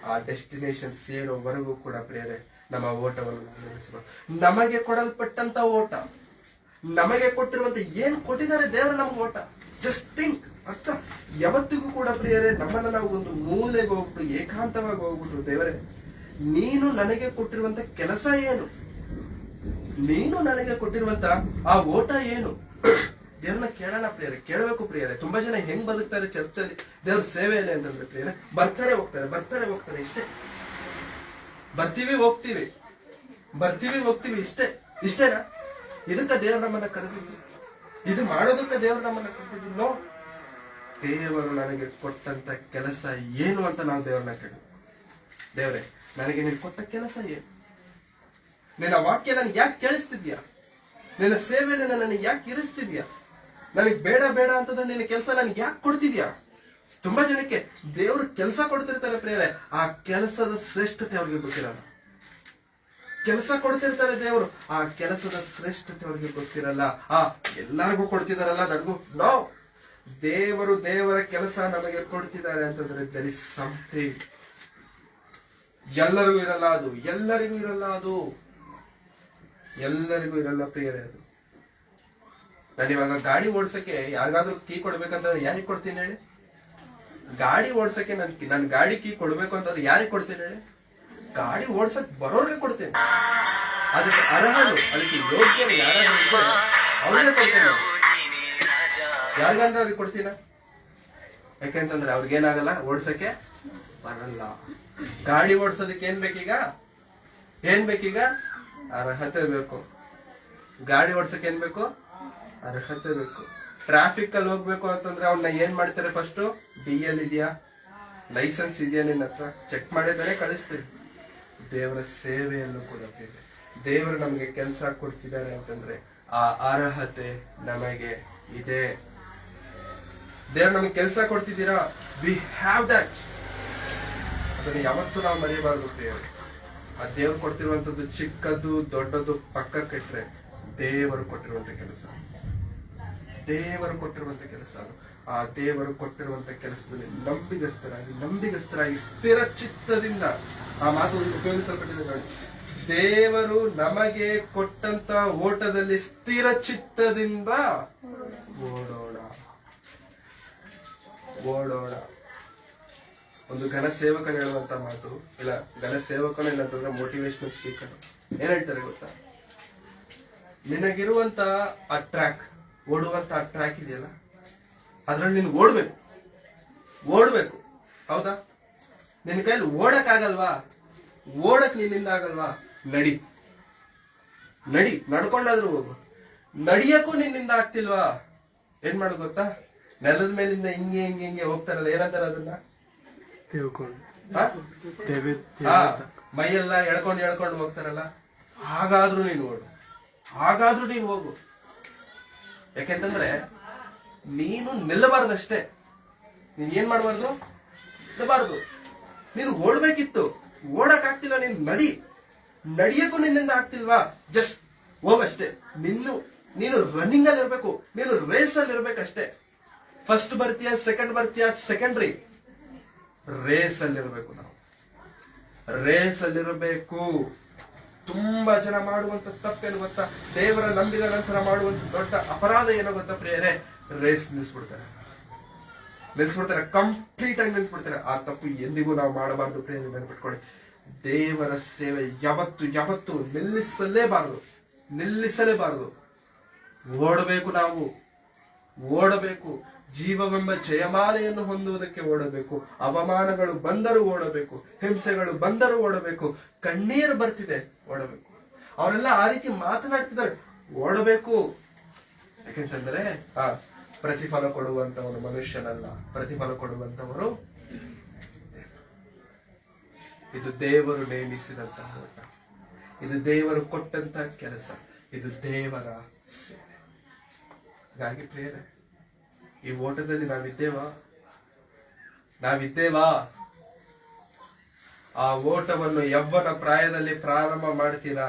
ಆ ಡೆಸ್ಟಿನೇಷನ್ ಸೇರೋವರೆಗೂ ಕೂಡ ಪ್ರಿಯರೇ ನಮ್ಮ ಓಟವನ್ನು ನಡೆಸಬೇಕು. ನಮಗೆ ಕೊಡಲ್ಪಟ್ಟಂತ ಓಟ, ನಮಗೆ ಕೊಟ್ಟಿರುವಂತ ಏನ್ ಕೊಟ್ಟಿದ್ದಾರೆ ದೇವರು ನಮ್ಗೆ ಓಟ. Just think. ಅರ್ಥ ಯಾವತ್ತಿಗೂ ಕೂಡ ಪ್ರಿಯರೇ, ನಮ್ಮನ್ನ ನಾವು ಒಂದು ಮೂಲೆಗೆ ಹೋಗ್ಬಿಟ್ಟು ಏಕಾಂತವಾಗಿ ಹೋಗ್ಬಿಟ್ಟು, ದೇವರೇ ನೀನು ನನಗೆ ಕೊಟ್ಟಿರುವಂತ ಕೆಲಸ ಏನು, ನೀನು ನನಗೆ ಕೊಟ್ಟಿರುವಂತ ಆ ಓಟ ಏನು? ದೇವ್ರನ್ನ ಕೇಳೋಣ ಪ್ರಿಯರೇ, ಕೇಳಬೇಕು ಪ್ರಿಯರೇ. ತುಂಬಾ ಜನ ಹೆಂಗ್ ಬದುಕ್ತಾರೆ ಚರ್ಚಲ್ಲಿ ದೇವ್ರ ಸೇವೆಯಲ್ಲಿ ಅಂತಂದ್ರೆ ಪ್ರಿಯರೇ, ಬರ್ತಾರೆ ಹೋಗ್ತಾರೆ ಇಷ್ಟೇ. ಬರ್ತೀವಿ ಹೋಗ್ತೀವಿ ಇಷ್ಟೇನಾ? ಇದಕ್ಕ ದೇವ್ರ ನಮ್ಮನ್ನ ಕರೆದಿದ್ದು? ಇದು ಮಾಡೋದಕ್ಕೆ ದೇವ್ರು ನಮ್ಮನ್ನ ಕರೆದಿದ್ದು? ದೇವರು ನನಗೆ ಕೊಟ್ಟಂತ ಕೆಲಸ ಏನು ಅಂತ ನಾವು ದೇವ್ರನ್ನ ಕೇಳಿ, ದೇವ್ರೆ ನನಗೆ ನೀನು ಕೊಟ್ಟ ಕೆಲಸ ಏನು? ನಿನ್ನ ವಾಕ್ಯ ನನಗೆ ಯಾಕೆ ಕೇಳಿಸ್ತಿದ್ಯಾ? ನಿನ್ನ ಸೇವೆಯಲ್ಲಿ ನನಗೆ ಯಾಕೆ ಇರಿಸ್ತಿದ್ಯಾ? ನನಗೆ ಬೇಡ ಅಂತಂದ್ರೆ ನಿನ್ನ ಕೆಲಸ ನನಗೆ ಯಾಕೆ ಕೊಡ್ತಿದ್ಯಾ? ತುಂಬಾ ಜನಕ್ಕೆ ದೇವ್ರು ಕೆಲಸ ಕೊಡ್ತಿರ್ತಾರೆ ಪ್ರಿಯರೇ, ಆ ಕೆಲಸದ ಶ್ರೇಷ್ಠತೆ ಅವ್ರಿಗೆ ಗೊತ್ತಿರಲ್ಲ. ಕೆಲಸ ಕೊಡ್ತಿರ್ತಾರೆ ದೇವರು, ಆ ಕೆಲಸದ ಶ್ರೇಷ್ಠತೆ ಅವ್ರಿಗೆ ಗೊತ್ತಿರಲ್ಲ. ಎಲ್ಲರಿಗೂ ಕೊಡ್ತಿದಾರಲ್ಲ, ನನಗೂ ನೋ. ದೇವರ ಕೆಲಸ ನಮಗೆ ಕೊಡ್ತಿದ್ದಾರೆ ಅಂತಂದ್ರೆ there is something. ಎಲ್ಲರಿಗೂ ಇರಲ್ಲ ಪ್ರಿಯರೇ. ಅದು ನಾನಿವಾಗ ಗಾಡಿ ಓಡ್ಸಕ್ಕೆ ಯಾರಿಗಾದ್ರೂ ಕೀ ಕೊಡ್ಬೇಕಂತಂದ್ರೆ ಯಾರಿಗೆ ಕೊಡ್ತೀನಿ ಹೇಳಿ? ಗಾಡಿ ಓಡ್ಸಕ್ಕೆ ನನ್ ಗಾಡಿ ಕೀ ಕೊಡ್ಬೇಕು ಅಂತಂದ್ರೆ ಯಾರಿಗೆ ಕೊಡ್ತೀನಿ ಹೇಳಿ? ಗಾಡಿ ಓಡ್ಸಕ್ ಬರೋರ್ಗೆ ಕೊಡ್ತೇನೆ. ಅದಕ್ಕೆ ಅರ್ಹರು, ಅದಕ್ಕೆ ಯೋಗ್ಯರು ಯಾರಾದ್ರೂ ಅವ್ರಿಗೆ ಕೊಡ್ತೇನೆ. ಯಾರಿಗಂದ್ರೆ ಅವ್ರಿಗೆ ಕೊಡ್ತೀನ? ಯಾಕೆಂತಂದ್ರೆ ಅವ್ರಿಗೇನಾಗಲ್ಲ, ಓಡ್ಸಕ್ಕೆ ಬರಲ್ಲ. ಗಾಡಿ ಓಡ್ಸೋದಕ್ಕೆ ಏನ್ ಬೇಕೀಗ? ಅರ್ಹತೆ ಬೇಕು. ಗಾಡಿ ಓಡ್ಸಕ್ಕೆ ಏನ್ ಬೇಕು? ಅರ್ಹತೆ ಬೇಕು. ಟ್ರಾಫಿಕ್ ಅಲ್ಲಿ ಹೋಗ್ಬೇಕು ಅಂತಂದ್ರೆ ಅವ್ನ ಏನ್ ಮಾಡ್ತಾರೆ? ಫಸ್ಟ್ DL ಇದೆಯಾ, ಲೈಸೆನ್ಸ್ ಇದೆಯಾ ನಿನ್ನ ಹತ್ರ ಚೆಕ್ ಮಾಡಿದರೆ ಕಳಿಸ್ತೀವಿ. ದೇವರ ಸೇವೆಯನ್ನು ಕೂಡ ದೇವರು ನಮಗೆ ಕೆಲಸ ಕೊಡ್ತಿದ್ದಾರೆ ಅಂತಂದ್ರೆ ಆ ಅರ್ಹತೆ ನಮಗೆ ಇದೆ. ದೇವ್ರು ನಮಗೆ ಕೆಲಸ ಕೊಡ್ತಿದ್ದೀರಾ, ವಿ ಹ್ಯಾವ್ ದಟ್. ಅದನ್ನು ಯಾವತ್ತೂ ನಾವು ಮರೆಯಬಾರದು ಪ್ರಿಯರೇ. ಆ ದೇವ್ರು ಕೊಡ್ತಿರುವಂತದ್ದು ಚಿಕ್ಕದು ದೊಡ್ಡದು ಪಕ್ಕಕ್ಕಿಟ್ರೆ ದೇವರು ಕೊಟ್ಟಿರುವಂತ ಕೆಲಸ, ಆ ದೇವರು ಕೊಟ್ಟಿರುವಂತ ಕೆಲಸದಲ್ಲಿ ನಂಬಿಗಸ್ತರಾಗಿ ಸ್ಥಿರ ಚಿತ್ತದಿಂದ, ಆ ಮಾತು ಉಪಯೋಗಿಸಲ್ಪಟ್ಟಿದೆ ನೋಡಿ. ದೇವರು ನಮಗೆ ಕೊಟ್ಟಂತ ಓಟದಲ್ಲಿ ಸ್ಥಿರ ಚಿತ್ತದಿಂದ ಓಡೋಣ. ಒಂದು ಘನ ಸೇವಕನು ಹೇಳುವಂತ ಮಾತು, ಇಲ್ಲ ಘನ ಸೇವಕನು ಏನಂತಂದ್ರೆ ಮೋಟಿವೇಶನಲ್ ಸ್ಪೀಕರ್ ಏನ್ ಹೇಳ್ತಾರೆ ಗೊತ್ತಾ? ನಿನಗಿರುವಂತ ಆ ಟ್ರ್ಯಾಕ್, ಓಡುವಂತ ಟ್ರ್ಯಾಕ್ ಇದೆಯಲ್ಲ, ಅದ್ರಲ್ಲಿ ನೀನು ಓಡ್ಬೇಕು. ಹೌದಾ? ನಿನ್ನ ಕೈಲಿ ಓಡಕ್ ಆಗಲ್ವಾ? ಓಡಕ್ ನಿನ್ನಿಂದ ಆಗಲ್ವಾ? ನಡಿ, ನಡ್ಕೊಂಡಾದ್ರೂ ಹೋಗು. ನಡಿಯಕ್ಕೂ ನಿನ್ನಿಂದ ಆಗ್ತಿಲ್ವಾ? ಏನ್ ಮಾಡೋದು ಗೊತ್ತಾ? ನೆಲದ ಮೇಲಿಂದ ಹಿಂಗೆ ಹೋಗ್ತಾರಲ್ಲ, ಏನಂತಾರ ಅದನ್ನ? ಮೈಯೆಲ್ಲ ಎಳ್ಕೊಂಡು ಹೋಗ್ತಾರಲ್ಲ, ಹಾಗಾದ್ರೂ ನೀನು ಹೋಗು. ಯಾಕೆಂತಂದ್ರೆ ನೀನು ನಿಲ್ಲಬಾರ್ದಷ್ಟೇ. ನೀನ್ ಏನ್ ಮಾಡ್ಬಾರ್ದು? ನಿಲ್ಲಬಾರ್ದು. ನೀನು ಓಡ್ಬೇಕಿತ್ತು, ಓಡಕ್ ಆಗ್ತಿಲ್ಲ. ನೀನು ನಡಿಯಕ್ಕೂ ನಿನ್ನಿಂದ ಆಗ್ತಿಲ್ವಾ? ಜಸ್ಟ್ ಹೋಗಷ್ಟೇ. ನೀನು ರನ್ನಿಂಗ್ ಅಲ್ಲಿ ಇರ್ಬೇಕು, ನೀನು ರೇಸ್ ಅಲ್ಲಿ ಇರ್ಬೇಕಷ್ಟೇ. ಫಸ್ಟ್ ಬರ್ತೀಯ, ಸೆಕೆಂಡ್ ಬರ್ತೀಯ, ಸೆಕೆಂಡ್ರಿ. ರೇಸ್ ಅಲ್ಲಿರ್ಬೇಕು. ನಾವು ರೇಸ್ ಅಲ್ಲಿರಬೇಕು. ತುಂಬಾ ಜನ ಮಾಡುವಂತ ತಪ್ಪೇನು ಗೊತ್ತಾ? ದೇವರ ನಂಬಿದ ನಂತರ ಮಾಡುವಂತ ದೊಡ್ಡ ಅಪರಾಧ ಏನೋ ಗೊತ್ತಾ ಪ್ರಿಯರೇ? ರೇಸ್ ನಿಲ್ಲಿಸ್ಬಿಡ್ತಾರೆ. ಕಂಪ್ಲೀಟ್ ಆಗಿ ನಿಲ್ಲಿಸ್ಬಿಡ್ತಾರೆ. ಆ ತಪ್ಪು ಎಂದಿಗೂ ನಾವು ಮಾಡಬಾರ್ದು ಪ್ರಿಯರೇ, ನೆನಪಿಟ್ಕೊಳ್ಳಿ. ದೇವರ ಸೇವೆ ಯಾವತ್ತು ನಿಲ್ಲಿಸಲೇಬಾರದು. ಓಡಬೇಕು. ಜೀವವೆಂಬ ಜಯಮಾಲೆಯನ್ನು ಹೊಂದುವುದಕ್ಕೆ ಓಡಬೇಕು. ಅವಮಾನಗಳು ಬಂದರೂ ಓಡಬೇಕು, ಹಿಂಸೆಗಳು ಬಂದರೂ ಓಡಬೇಕು, ಕಣ್ಣೀರು ಬರ್ತಿದೆ ಓಡಬೇಕು. ಅವರೆಲ್ಲ ಆ ರೀತಿ ಮಾತನಾಡ್ತಿದ್ದಾರೆ, ಓಡಬೇಕು. ಯಾಕೆಂತಂದ್ರೆ ಪ್ರತಿಫಲ ಕೊಡುವಂತವನು ಮನುಷ್ಯನಲ್ಲ, ಪ್ರತಿಫಲ ಕೊಡುವಂತವರು ಇದು ದೇವರು ನೇಮಿಸಿದಂತಹ ಓಟ, ಇದು ದೇವರು ಕೊಟ್ಟಂತ ಕೆಲಸ, ಇದು ದೇವರ ಸೇವೆ. ಹಾಗಾಗಿ ಪ್ರಿಯರೇ, ಈ ಓಟದಲ್ಲಿ ನಾವಿದ್ದೇವಾ? ಆ ಓಟವನ್ನು ಯವ್ವನ ಪ್ರಾಯದಲ್ಲಿ ಪ್ರಾರಂಭ ಮಾಡ್ತೀರಾ?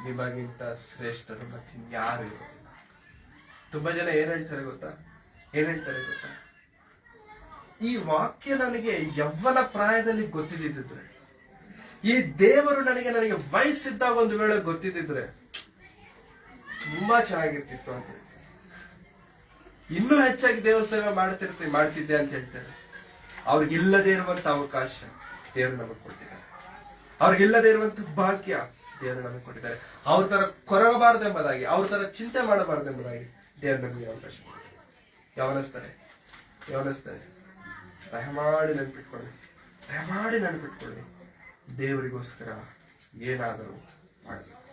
ನಿಮಗಿಂತ ಶ್ರೇಷ್ಠರು ಮತ್ತಿನ್ಯಾರು ಇರೋದಿಲ್ಲ. ತುಂಬಾ ಜನ ಏನ್ ಹೇಳ್ತಾರೆ ಗೊತ್ತಾ? ಈ ವಾಕ್ಯ ನನಗೆ ಯವ್ವನ ಪ್ರಾಯದಲ್ಲಿ ಗೊತ್ತಿದ್ದಿದ್ರೆ, ಈ ದೇವರು ನನಗೆ ವಯಸ್ಸಿದ್ದಾಗ ಒಂದು ವೇಳೆ ಗೊತ್ತಿದ್ದಿದ್ರೆ ತುಂಬಾ ಚೆನ್ನಾಗಿರ್ತಿತ್ತು ಅಂತ. ಇನ್ನೂ ಹೆಚ್ಚಾಗಿ ದೇವರ ಸೇವೆ ಮಾಡ್ತಿದ್ದೆ ಅಂತ ಹೇಳ್ತಾರೆ. ಅವ್ರಿಗಿಲ್ಲದೆ ಇರುವಂತ ಅವಕಾಶ ದೇವರು ನಮಗೆ ಕೊಟ್ಟಿದ್ದಾರೆ. ಅವ್ರಿಗಿಲ್ಲದೆ ಇರುವಂತ ಭಾಗ್ಯ ದೇವರು ನಮಗೆ ಕೊಟ್ಟಿದ್ದಾರೆ. ಅವ್ರ ತರ ಕೊರಗಬಾರ್ದೆಂಬುದಾಗಿ, ಅವ್ರ ತರ ಚಿಂತೆ ಮಾಡಬಾರ್ದೆಂಬುದಾಗಿ ದೇವರು ನಮಗೆ ಅವಕಾಶ ಕೊಟ್ಟಿದ್ದಾರೆ. ಯವನಸ್ತಾರೆ ದಯಮಾಡಿ ನೆನಪಿಟ್ಕೊಳ್ಳಿ. ದೇವರಿಗೋಸ್ಕರ ಏನಾದರೂ ಮಾಡಬೇಕು.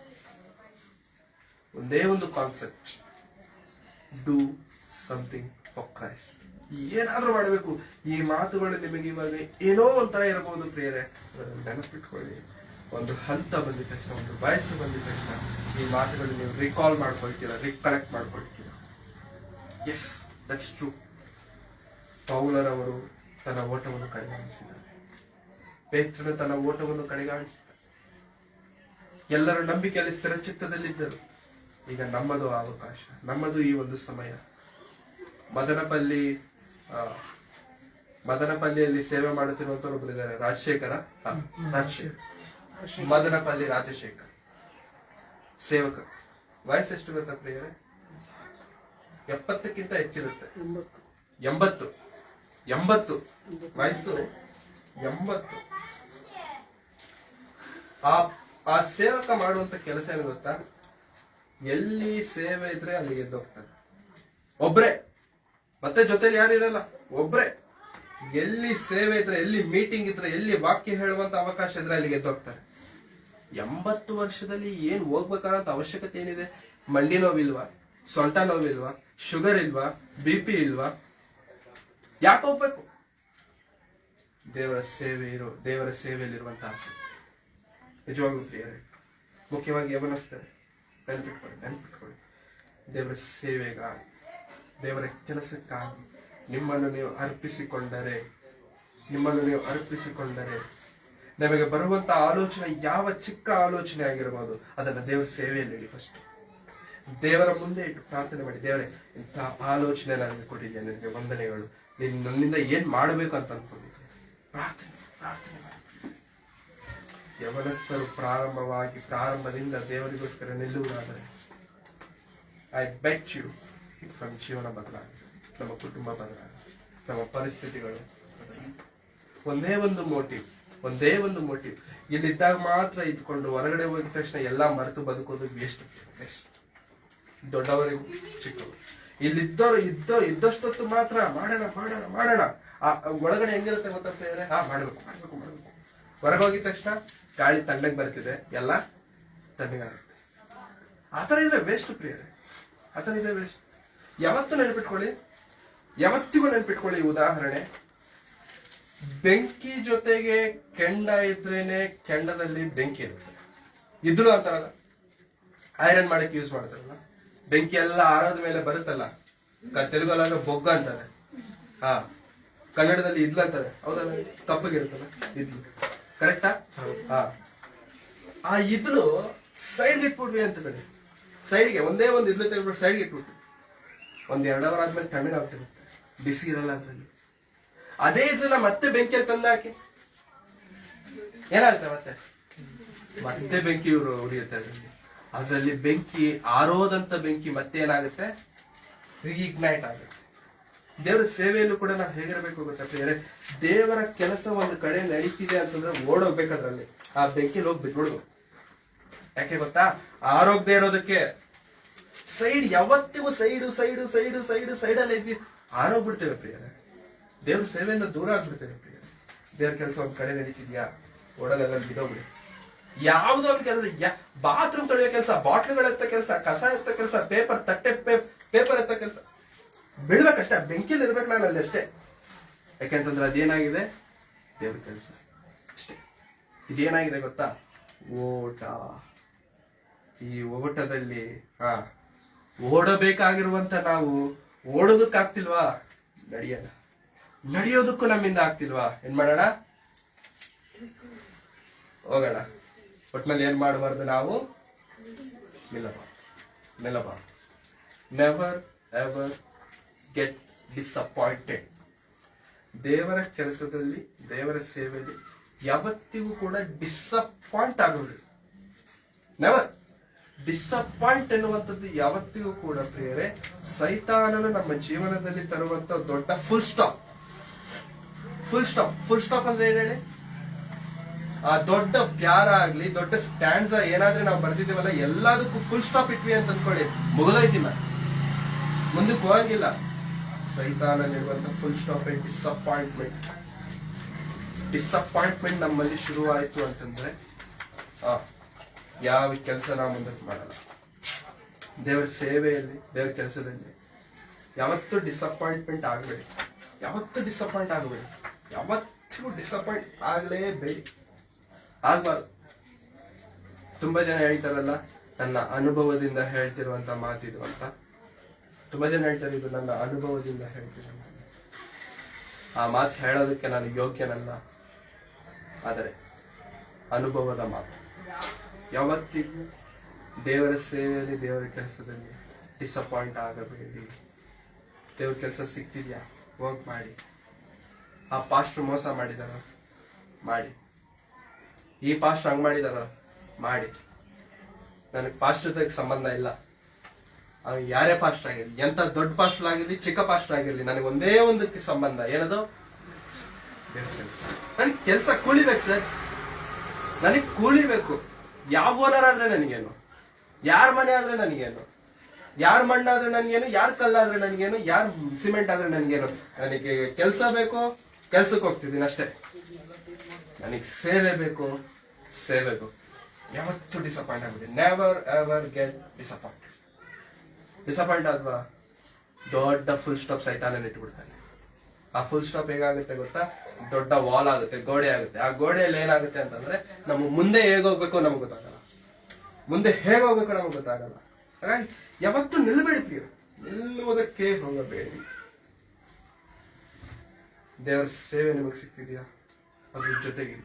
ಒಂದೇ ಒಂದು concept, do something for Christ. ಏನಾದ್ರೂ ಮಾಡಬೇಕು. ಈ ಮಾತುಗಳು ನಿಮಗೆ ಇವಾಗ ಏನೋ ಒಂಥರ ಇರಬಹುದು ಪ್ರಿಯರೇ, ನೆನಪಿಟ್ಕೊಳ್ಳಿ. ಒಂದು ಹಂತ ಬಂದಿದ ತಕ್ಷಣ, ಒಂದು ವಯಸ್ಸು ಬಂದಿದ ತಕ್ಷಣ ಈ ಮಾತುಗಳು ನೀವು ರಿಕಲೆಕ್ಟ್ ಮಾಡ್ಕೊಳ್ತೀರಾ. Yes, that's true. ಪೌಲರವರು ತನ್ನ ಓಟವನ್ನು ಕಡೆಗಾಣಿಸಿದ್ದಾರೆ. ಪೇತ್ರನು ತನ್ನ ಓಟವನ್ನು ಕಡೆಗಾಣಿಸಿದ. ಎಲ್ಲರೂ ನಂಬಿಕೆಯಲ್ಲಿ ಸ್ಥಿರ ಚಿತ್ತದಲ್ಲಿದ್ದರು. ಈಗ ನಮ್ಮದು ಅವಕಾಶ, ನಮ್ಮದು ಈ ಒಂದು ಸಮಯ. ಮದನಪಲ್ಲಿಯಲ್ಲಿ ಸೇವೆ ಮಾಡುತ್ತಿರುವಂತವ್ರು ಒಬ್ಬರಿದ್ದಾರೆ, ಮದನಪಲ್ಲಿ ರಾಜಶೇಖರ್ ಸೇವಕ. ವಯಸ್ಸು ಎಷ್ಟು ಗೊತ್ತಾ ಪ್ರಿಯರೇ? 70ಕ್ಕಿಂತ ಹೆಚ್ಚಿರುತ್ತೆ. 80 ವಯಸ್ಸು 80. ಆ ಸೇವಕ ಮಾಡುವಂತ ಕೆಲಸ ಏನು ಗೊತ್ತಾ? ಎಲ್ಲಿ ಸೇವೆ ಇದ್ರೆ ಅಲ್ಲಿ ಎದ್ದೋಗ್ತಾನೆ. ಒಬ್ರೆ, ಮತ್ತೆ ಜೊತೆಲಿ ಯಾರು ಇರಲ್ಲ, ಒಬ್ರೆ. ಎಲ್ಲಿ ಸೇವೆ ಇದ್ರೆ, ಎಲ್ಲಿ ಮೀಟಿಂಗ್ ಇದ್ರೆ, ಎಲ್ಲಿ ವಾಕ್ಯ ಹೇಳುವಂತ ಅವಕಾಶ ಇದ್ರೆ ಅಲ್ಲಿಗೆ ಎದ್ದೋಗ್ತಾರೆ. 80 ವರ್ಷದಲ್ಲಿ ಏನ್ ಹೋಗ್ಬೇಕನ್ನೋ ಅವಶ್ಯಕತೆ ಏನಿದೆ? ಮಂಡಿ ನೋವಿಲ್ವಾ? ಸೊಂಟ ನೋವಿಲ್ವಾ? ಶುಗರ್ ಇಲ್ವಾ? BP ಇಲ್ವಾ? ಯಾಕೆ ಹೋಗ್ಬೇಕು? ದೇವರ ಸೇವೆಯಲ್ಲಿರುವಂತ ಆಸೆ. ನಿಜವಾಗ್ಲೂ ಪ್ರಿಯರೇ, ಮುಖ್ಯವಾಗಿ ಯವನಸ್ತಾರೆ, ನೆನಪಿಟ್ಕೊಳ್ಳಿ. ದೇವರ ಸೇವೆಗಾಗಿ, ದೇವರ ಕೆಲಸಕ್ಕಾಗಿ ನಿಮ್ಮನ್ನು ನೀವು ಅರ್ಪಿಸಿಕೊಂಡರೆ, ನಿಮಗೆ ಬರುವಂತ ಆಲೋಚನೆ ಯಾವ ಚಿಕ್ಕ ಆಲೋಚನೆ ಆಗಿರಬಹುದು, ಅದನ್ನ ದೇವರ ಸೇವೆಯಲ್ಲಿ ಇಡಿ. ಫಸ್ಟ್ ದೇವರ ಮುಂದೆ ಇಟ್ಟು ಪ್ರಾರ್ಥನೆ ಮಾಡಿ, ದೇವರೇ ಇಂಥ ಆಲೋಚನೆ ನನಗೆ ಕೊಟ್ಟಿದ್ಯಾ, ನನಗೆ ವಂದನೆಗಳು. ನೀನು ನನ್ನಿಂದ ಏನ್ ಮಾಡಬೇಕು ಅಂತ ಅನ್ಕೊಂಡಿದ್ದೆ. ಪ್ರಾರ್ಥನೆ ಮಾಡಿ. ಯವನಸ್ಥರು ಪ್ರಾರಂಭದಿಂದ ದೇವರಿಗೋಸ್ಕರ ನಿಲ್ಲುವುದಾದರೆ, ಐ ಬೆಟ್ ಯು ನಮ್ಮ ಜೀವನ ಬದಲಾಗಿದೆ, ನಮ್ಮ ಕುಟುಂಬ ಬದಲಾಗಿದೆ, ನಮ್ಮ ಪರಿಸ್ಥಿತಿಗಳು ಬದಲಾಗಿದೆ. ಒಂದೇ ಒಂದು ಮೋಟಿವ್. ಇಲ್ಲಿದ್ದಾಗ ಮಾತ್ರ ಇದ್ಕೊಂಡು ಹೊರಗಡೆ ಹೋಗಿದ ತಕ್ಷಣ ಎಲ್ಲಾ ಮರೆತು ಬದುಕೋದು ವೇಸ್ಟ್. ದೊಡ್ಡವರಿಗೂ ಚಿಕ್ಕವರು. ಇಲ್ಲಿದ್ದವರು ಇದ್ದಷ್ಟೊತ್ತು ಮಾತ್ರ ಮಾಡೋಣ ಮಾಡೋಣ ಮಾಡೋಣ. ಆ ಒಳಗಡೆ ಹೆಂಗಿರುತ್ತೆ ಗೊತ್ತಾ ಪ್ರಿಯರೇ? ಮಾಡ್ಬೇಕು ಮಾಡ್ಬೇಕು ಮಾಡ್ಬೇಕು. ಹೊರಗೆ ಹೋಗಿದ ತಕ್ಷಣ ಗಾಳಿ ತಣ್ಣಗೆ ಬರ್ತಿದೆ, ಎಲ್ಲ ತಣ್ಣಗಾಗುತ್ತೆ. ಆತರ ಇದ್ರೆ ವೇಸ್ಟ್ ಪ್ರಿಯರೇ, ಆತರ ಇದ್ರೆ ವೇಸ್ಟ್. ಯಾವತ್ತೂ ನೆನಪಿಟ್ಕೊಳ್ಳಿ, ಯಾವತ್ತಿಗೂ ನೆನಪಿಟ್ಕೊಳ್ಳಿ. ಉದಾಹರಣೆ, ಬೆಂಕಿ ಜೊತೆಗೆ ಕೆಂಡ ಇದ್ರೇನೆ ಕೆಂಡದಲ್ಲಿ ಬೆಂಕಿ ಇರುತ್ತೆ. ಇದ್ಲು ಅಂತಾರಲ್ಲ, ಐರನ್ ಮಾಡಕ್ಕೆ ಯೂಸ್ ಮಾಡ್ತಾರಲ್ಲ, ಬೆಂಕಿ ಎಲ್ಲ ಆರೋದ ಮೇಲೆ ಬರುತ್ತಲ್ಲ, ತೆಲುಗಲ್ಲ ಬೊಗ್ಗ ಅಂತಾರೆ, ಕನ್ನಡದಲ್ಲಿ ಇದ್ಲು ಅಂತಾರೆ, ಹೌದಲ್ಲ? ಕಪ್ಪಗಿರುತ್ತಲ್ಲ ಇದ್ಲು, ಕರೆಕ್ಟಾ? ಆ ಇದ್ಲು ಸೈಡ್ಗೆ ಇಟ್ಬಿಟ್ವಿ ಅಂತ ಬೇಡಿ, ಸೈಡ್ಗೆ ಒಂದೇ ಒಂದು ಇದ್ಲು ತೆಗೆದ್ಬಿಟ್ಟು ಸೈಡ್ಗೆ ಇಟ್ಬಿಟ್ವಿ. ಒಂದ್ 2 ಅವರ್ ಆದ್ಮೇಲೆ ತಣ್ಣಗಾಗ್ತಿರುತ್ತೆ, ಬಿಸಿ ಇರಲ್ಲ ಅದ್ರಲ್ಲಿ. ಅದೇ ಇದನ್ನ ಮತ್ತೆ ಬೆಂಕಿಯಲ್ಲಿ ತಂದು ಹಾಕಿ ಏನಾಗುತ್ತೆ? ಮತ್ತೆ ಬೆಂಕಿ ಉರಿಯುತ್ತೆ ಅದರಲ್ಲಿ. ಅದರಲ್ಲಿ ಬೆಂಕಿ ಆರೋದಂತ ಬೆಂಕಿ ಮತ್ತೆ ಏನಾಗುತ್ತೆ? ರೀಇಗ್ನೈಟ್ ಆಗುತ್ತೆ. ದೇವರ ಸೇವೆಯಲ್ಲೂ ಕೂಡ ನಾವು ಹೇಗಿರಬೇಕು ಗೊತ್ತಾ ಪ್ರಿಯರೇ? ದೇವರ ಕೆಲಸ ಒಂದು ಕಡೆ ನಡೀತಿದೆ ಅಂತಂದ್ರೆ ಓಡೋಗ್ಬೇಕದ್ರಲ್ಲಿ, ಆ ಬೆಂಕಿಲಿ ಹೋಗಿ ಬಿಟ್ಬಿಡ್ಬೇಕು. ಯಾಕೆ ಗೊತ್ತಾ? ಆರೋಗ್ಯ ಇರೋದಕ್ಕೆ. ಸೈಡ್ ಯಾವತ್ತಿಗೂ ಸೈಡಲ್ಲಿ ಐತಿ ಆರೋಗ್ಬಿಡ್ತೇವೆ ಪ್ರಿಯರೇ. ದೇವ್ರ ಸೇವೆಯಿಂದ ದೂರ ಆಗ್ಬಿಡ್ತೇವೆ ಪ್ರಿಯರೇ. ದೇವ್ರ ಕೆಲಸ ಒಂದ್ ಕಡೆ ನಡೀತಿದ್ಯಾ, ಓಡೋದ್ರಲ್ಲಿ ಬಿಡೋಗ್ಬಿಡಿ. ಯಾವುದೋ ಒಂದು ಕೆಲಸ, ಬಾತ್ರೂಮ್ ತೊಳೆಯೋ ಕೆಲಸ, ಬಾಟ್ಲುಗಳ ಎತ್ತ ಕೆಲಸ, ಕಸ ಎತ್ತ ಕೆಲಸ, ಪೇಪರ್ ಎತ್ತ ಕೆಲಸ ಬಿಡ್ಬೇಕಷ್ಟೇ. ಬೆಂಕಿಲಿ ಇರ್ಬೇಕು ನಾನು ಅಲ್ಲಿ ಅಷ್ಟೇ. ಯಾಕೆಂತಂದ್ರೆ ಅದೇನಾಗಿದೆ? ದೇವ್ರ ಕೆಲಸ ಅಷ್ಟೇ. ಇದೇನಾಗಿದೆ ಗೊತ್ತಾ? ಓಟ. ಈ ಓಟದಲ್ಲಿ ಓಡಬೇಕಾಗಿರುವಂತ ನಾವು ಓಡೋದಕ್ಕಾಗ್ತಿಲ್ವಾ? ನಡೆಯೋಣ. ನಡೆಯೋದಕ್ಕೂ ನಮ್ಮಿಂದ ಆಗ್ತಿಲ್ವಾ? ಏನ್ ಮಾಡೋಣ? ಹೋಗೋಣ. ಒಟ್ನಲ್ಲಿ ಏನ್ ಮಾಡಬಾರ್ದು ನಾವು? ನಿಲ್ಲಬಾರ್ದು. Never ever get disappointed. ದೇವರ ಕೆಲಸದಲ್ಲಿ, ದೇವರ ಸೇವೆಯಲ್ಲಿ ಯಾವತ್ತಿಗೂ ಕೂಡ ಡಿಸಪಾಯಿಂಟ್ ಆಗೋದು. ನೆವರ್. ಡಿಸಪಾಯಿಂಟ್ ಎನ್ನುವಂಥದ್ದು ಯಾವತ್ತಿಗೂ ಕೂಡ ಪ್ರಿಯರೇ ಸೈತಾನನು ನಮ್ಮ ಜೀವನದಲ್ಲಿ ತರುವಂತ ದೊಡ್ಡ ಫುಲ್ ಸ್ಟಾಪ್. ಅಂದ್ರೆ ಏನ್ ಹೇಳಿ? ಆ ದೊಡ್ಡ ಪ್ಯಾರ ಆಗ್ಲಿ, ದೊಡ್ಡ ಸ್ಟ್ಯಾನ್ಸ ಏನಾದ್ರೆ ನಾವು ಬರ್ತಿದ್ದೀವಲ್ಲ, ಎಲ್ಲದಕ್ಕೂ ಫುಲ್ ಸ್ಟಾಪ್ ಇಟ್ವಿ ಅಂತ ಅಂದ್ಕೊಳ್ಳಿ, ಮುಗಿದೋಯ್ತಿಲ್ಲ, ಮುಂದಕ್ಕೆ ಹೋಗಂಗಿಲ್ಲ. ಸೈತಾನಲ್ಲಿರುವಂತ ಫುಲ್ ಸ್ಟಾಪ್ ಡಿಸಪಾಯಿಂಟ್ಮೆಂಟ್ ನಮ್ಮಲ್ಲಿ ಶುರುವಾಯಿತು ಅಂತಂದ್ರೆ ಯಾವ ಕೆಲಸ ನಾವು ಮುಂದಕ್ಕೆ ಮಾಡಲ್ಲ. ದೇವರ ಸೇವೆಯಲ್ಲಿ, ದೇವರ ಕೆಲಸದಲ್ಲಿ ಯಾವತ್ತೂ ಡಿಸಪಾಯಿಂಟ್ಮೆಂಟ್ ಆಗಬೇಡಿ. ಯಾವತ್ತಿಗೂ ಡಿಸಪಾಯಿಂಟ್ ಆಗಲೇಬೇಡಿ, ಆಗ್ಬಾರ್ದು. ತುಂಬಾ ಜನ ಹೇಳ್ತಾರಲ್ಲ, ನನ್ನ ಅನುಭವದಿಂದ ಹೇಳ್ತಿರುವಂತ ಮಾತಿದು ಅಂತ. ತುಂಬಾ ಜನ ಹೇಳ್ತಾರೆ, ಇದು ನನ್ನ ಅನುಭವದಿಂದ ಹೇಳ್ತಿರೋ ಆ ಮಾತು ಹೇಳೋದಕ್ಕೆ ನಾನು ಯೋಗ್ಯನಲ್ಲ. ಆದರೆ ಅನುಭವದ ಮಾತು. ಯಾವತ್ತಿಗೂ ದೇವರ ಸೇವೆಯಲ್ಲಿ, ದೇವರ ಕೆಲಸದಲ್ಲಿ ಡಿಸಪಾಯಿಂಟ್ ಆಗಬೇಡಿ. ದೇವ್ರ ಕೆಲಸ ಸಿಗ್ತಿದ್ಯಾ? ಹೋಗಿ ಮಾಡಿ. ಆ ಪಾಸ್ಟರ್ ಮೋಸ ಮಾಡಿದಾರ? ಮಾಡಿ. ಈ ಪಾಸ್ಟರ್ ಹಂಗ್ ಮಾಡಿದಾರ? ಮಾಡಿ. ನನಗೆ ಪಾಸ್ಟರ್ ಜೊತೆಗೆ ಸಂಬಂಧ ಇಲ್ಲ. ಅವ್ನು ಯಾರೇ ಪಾಸ್ಟರ್ ಆಗಿರ್ಲಿ, ಎಂತ ದೊಡ್ಡ ಪಾಸ್ಟರ್ ಆಗಿರ್ಲಿ, ಚಿಕ್ಕ ಪಾಸ್ಟರ್ ಆಗಿರ್ಲಿ, ನನಗೆ ಒಂದೇ ಒಂದಕ್ಕೆ ಸಂಬಂಧ. ಏನದು? ದೇವ್ರ ಕೆಲಸ. ನನಗೆ ಕೆಲಸ ಕೂಲಿಬೇಕು ಸರ್, ನನಗೆ ಕೂಲಿಬೇಕು. ಯಾವ ಓನರ್ ಆದ್ರೆ ನನಗೇನು, ಯಾರ ಮನೆ ಆದ್ರೆ ನನಗೇನು, ಯಾರ ಮಣ್ಣಾದ್ರೆ ನನಗೇನು, ಯಾರ ಕಲ್ಲಾದ್ರೆ ನನಗೇನು, ಯಾರ ಸಿಮೆಂಟ್ ಆದ್ರೆ ನನಗೇನು. ನನಗೆ ಕೆಲಸ ಬೇಕು, ಕೆಲ್ಸಕ್ಕೆ ಹೋಗ್ತಿದ್ದೀನಿ ಅಷ್ಟೇ. ನನಗೆ ಸೇವೆ ಬೇಕು. ಯಾವತ್ತೂ ಡಿಸಪಾಯಿಂಟ್ ಆಗ್ಬಿಡಿ. ನೆವರ್ ಎವರ್ ಗೆಟ್ ಡಿಸಪಾಯಿಂಟ್ ಆದ್ವಾ? ದೊಡ್ಡ ಫುಲ್ ಸ್ಟಾಪ್ ಸೈತಾನನ ಇಟ್ಬಿಡ್ತಾನೆ. ಆ ಫುಲ್ ಸ್ಟಾಪ್ ಹೇಗಾಗುತ್ತೆ ಗೊತ್ತಾ? ದೊಡ್ಡ ವಾಲ್ ಆಗುತ್ತೆ, ಗೋಡೆ ಆಗುತ್ತೆ. ಆ ಗೋಡೆಯಲ್ಲಿ ಏನಾಗುತ್ತೆ ಅಂತಂದ್ರೆ, ನಮ್ಮ ಮುಂದೆ ಹೇಗೋಗ್ಬೇಕು ನಮ್ಗೆ ಗೊತ್ತಾಗಲ್ಲ, ಹಾಗಾಗಿ ಯಾವತ್ತೂ ನಿಲ್ಬೇಡಿ, ನಿಲ್ಲುವುದಕ್ಕೆ ಹೋಗಬೇಡಿ. ದೇವರ ಸೇವೆ ನಿಮಗೆ ಸಿಗ್ತಿದ್ಯಾ? ಅದ್ರ ಜೊತೆಗೆ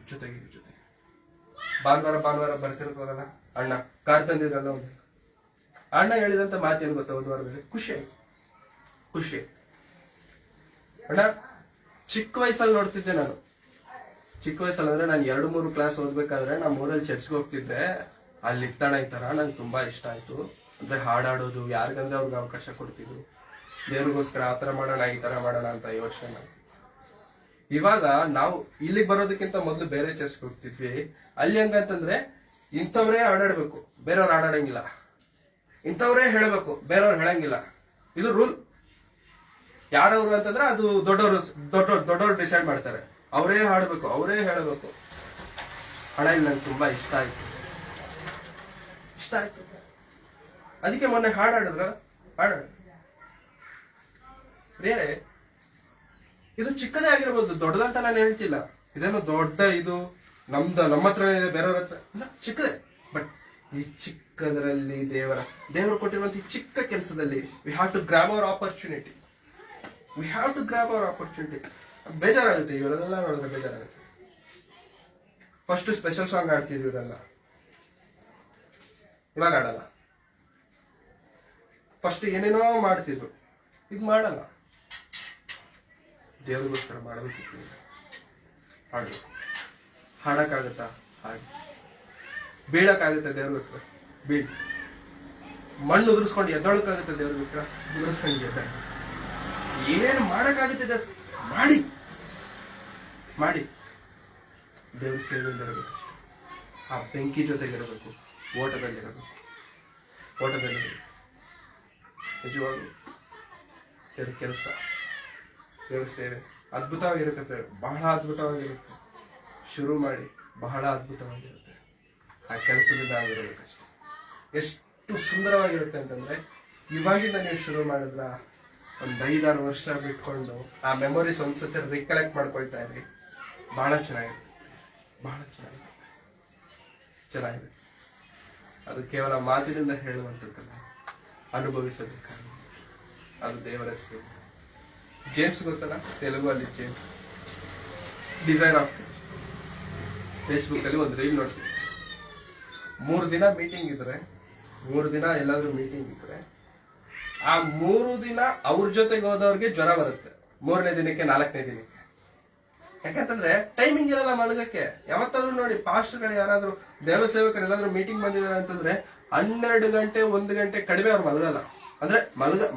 ಭಾನುವಾರ ಬರ್ತಿರ್ತಾರಲ್ಲ, ಅಣ್ಣ ಕಾರ್ ತಂದಿದ್ರಲ್ಲ, ಒಂದು ಅಣ್ಣ ಹೇಳಿದಂತ ಮಾತೇನು ಗೊತ್ತಾ? ಒಂದು ವಾರದಲ್ಲಿ ಖುಷಿ ಅಣ್ಣ. ಚಿಕ್ಕ ವಯಸ್ಸಲ್ಲಿ ನೋಡ್ತಿದ್ದೆ ನಾನು. ಚಿಕ್ಕ ವಯಸ್ಸಲ್ಲಿ ಅಂದ್ರೆ ನಾನು 2-3 ಕ್ಲಾಸ್ ಓದ್ಬೇಕಾದ್ರೆ ನಮ್ಮ ಊರಲ್ಲಿ ಚರ್ಚ್ಗೆ ಹೋಗ್ತಿದ್ದೆ. ಅಲ್ಲಿ ಇತ್ತಣ ಈ ತರ ನಂಗೆ ತುಂಬಾ ಇಷ್ಟ ಆಯ್ತು. ಅಂದ್ರೆ ಹಾಡಾಡೋದು, ಯಾರಿಗಂದ್ರೆ ಅವ್ರಿಗೆ ಅವಕಾಶ ಕೊಡ್ತಿದ್ರು. ದೇವ್ರಿಗೋಸ್ಕರ ಆ ತರ ಮಾಡೋಣ, ಈ ತರ ಮಾಡೋಣ ಅಂತ ಯೋಚನೆ ಮಾಡ್ತಿದ್ವಿ. ಇವಾಗ ನಾವು ಇಲ್ಲಿಗೆ ಬರೋದಕ್ಕಿಂತ ಮೊದಲು ಬೇರೆ ಚರ್ಚ್ಗೆ ಹೋಗ್ತಿದ್ವಿ. ಅಲ್ಲಿ ಹೆಂಗಂತಂದ್ರೆ ಇಂಥವ್ರೇ ಹಾಡಾಡ್ಬೇಕು, ಬೇರೆಯವ್ರು ಹಾಡಾಡಂಗಿಲ್ಲ. ಇಂಥವ್ರೇ ಹೇಳಬೇಕು, ಬೇರೆಯವ್ರು ಹೇಳಂಗಿಲ್ಲ. ಇದು ರೂಲ್. ಯಾರವ್ರು ಅಂತಂದ್ರೆ ಅದು ದೊಡ್ಡವರು ಡಿಸೈಡ್ ಮಾಡ್ತಾರೆ. ಅವರೇ ಹಾಡ್ಬೇಕು, ಅವರೇ ಹೇಳಬೇಕು. ಹಣ ಇಲ್ಲಿ ನಂಗೆ ತುಂಬಾ ಇಷ್ಟ ಆಯ್ತು. ಅದಕ್ಕೆ ಮೊನ್ನೆ ಹಾಡಿದ್ರ ಬೇರೆ. ಇದು ಚಿಕ್ಕದೇ ಆಗಿರ್ಬೋದು, ದೊಡ್ಡದಂತ ನಾನು ಹೇಳ್ತಿಲ್ಲ. ಇದೇನೋ ದೊಡ್ಡ ಇದು ನಮ್ಮ ಹತ್ರ ಬೇರೆಯವ್ರ ಹತ್ರ ಇಲ್ಲ, ಚಿಕ್ಕದೇ. ಬಟ್ ಈ ಚಿಕ್ಕದರಲ್ಲಿ ದೇವರು ಕೊಟ್ಟಿರುವಂತ ಈ ಚಿಕ್ಕ ಕೆಲಸದಲ್ಲಿ we have to grab our opportunity. ಬೇಜಾರಾಗುತ್ತೆ ಇವರೆಲ್ಲ ನೋಡಿದ್ರೆ, ಬೇಜಾರಾಗುತ್ತೆ. ಫಸ್ಟ್ ಸ್ಪೆಷಲ್ ಸಾಂಗ್ ಆಡ್ತಿದ್ವಿ, ಇವರೆಲ್ಲ ಇವಾಗ ಆಡಲ್ಲ. ಫಸ್ಟ್ ಏನೇನೋ ಮಾಡ್ತಿದ್ರು, ಈಗ ಮಾಡಲ್ಲ. ದೇವ್ರಿಗೋಸ್ಕರ ಮಾಡಬೇಕಿತ್ತು, ಹಾಡ್ಬೇಕು. ಹಾಡಕ್ಕಾಗತ್ತಾ? ಹಾಡಿ. ಬೀಳಕ್ಕಾಗುತ್ತೆ ದೇವ್ರಿಗೋಸ್ಕರ? ಬೀಳ್. ಮಣ್ಣು ಉದುರಿಸ್ಕೊಂಡು ಎದ್ದೊಳಕ್ಕಾಗುತ್ತೆ ದೇವ್ರಿಗೋಸ್ಕರ? ಉದುರಿಸ್ಕೊಂಡು ಎದ್ದ. ಏನ್ ಮಾಡಕ್ಕಾಗುತ್ತೆ? ಮಾಡಿ ದೇವ್ರ ಸೇವೆಯಲ್ಲಿರಬೇಕು. ಆ ಬೆಂಕಿ ಜೊತೆಗಿರಬೇಕು, ಓಟದಲ್ಲಿರಬೇಕು. ನಿಜವಾಗ್ಲು ದೇವ್ರ ಕೆಲಸ, ದೇವ್ರ ಸೇವೆ ಅದ್ಭುತವಾಗಿರುತ್ತೆ. ಬಹಳ ಅದ್ಭುತವಾಗಿರುತ್ತೆ. ಶುರು ಮಾಡಿ ಬಹಳ ಅದ್ಭುತವಾಗಿರುತ್ತೆ. ಆ ಕೆಲಸದಿಂದ ಆಗಿರ್ಬೇಕಷ್ಟೆ. ಎಷ್ಟು ಸುಂದರವಾಗಿರುತ್ತೆ ಅಂತಂದ್ರೆ, ಇವಾಗಿಂದ ನೀವು ಶುರು ಮಾಡಿದ್ರ ಒಂದ್ 5-6 ವರ್ಷ ಬಿಟ್ಕೊಂಡು ಆ ಮೆಮೊರೀಸ್ ಒಂದ್ಸತಿ ರಿಕಲೆಕ್ಟ್ ಮಾಡ್ಕೊಳ್ತಾ ಇರಿ. ಬಹಳ ಚೆನ್ನಾಗಿರುತ್ತೆ. ಅದು ಕೇವಲ ಮಾತಿನಿಂದ ಹೇಳುವಂಥದ್ದಲ್ಲ, ಅನುಭವಿಸಬೇಕಾಗುತ್ತೆ. ಅದು ದೇವರ ಸೇವೆ. ಜೇಮ್ಸ್ ಗೊತ್ತಲ್ಲ, ತೆಲುಗು ಅಲ್ಲಿ ಜೇಮ್ಸ್, ಡಿಸೈರ್ ಆಫ್ ಫೇಸ್ಬುಕ್ ಅಲ್ಲಿ ಒಂದು ರೀಲ್ ನೋಡ್ತೀವಿ. 3 ದಿನ ಮೀಟಿಂಗ್ ಇದ್ರೆ, 3 ದಿನ ಎಲ್ಲಾದ್ರೂ ಮೀಟಿಂಗ್ ಇದ್ರೆ, ಆ 3 ದಿನ ಅವ್ರ ಜೊತೆಗೆ ಹೋದವ್ರಿಗೆ ಜ್ವರ ಬರುತ್ತೆ. 3ನೇ ದಿನಕ್ಕೆ 4ನೇ ದಿನಕ್ಕೆ. ಯಾಕಂತಂದ್ರೆ ಟೈಮಿಂಗ್ ಇರಲ್ಲ ಮಲಗಕ್ಕೆ. ಯಾವತ್ತಾದ್ರೂ ನೋಡಿ, ಪಾಸ್ಟರ್ಗಳು ಯಾರಾದ್ರೂ ದೇವ ಸೇವಕರು ಎಲ್ಲಾದ್ರೂ ಮೀಟಿಂಗ್ ಬಂದಿದ್ದಾರೆ ಅಂತಂದ್ರೆ 12 ಗಂಟೆ 1 ಗಂಟೆ ಕಡಿಮೆ ಅವ್ರು ಮಲಗಲ್ಲ. ಅಂದ್ರೆ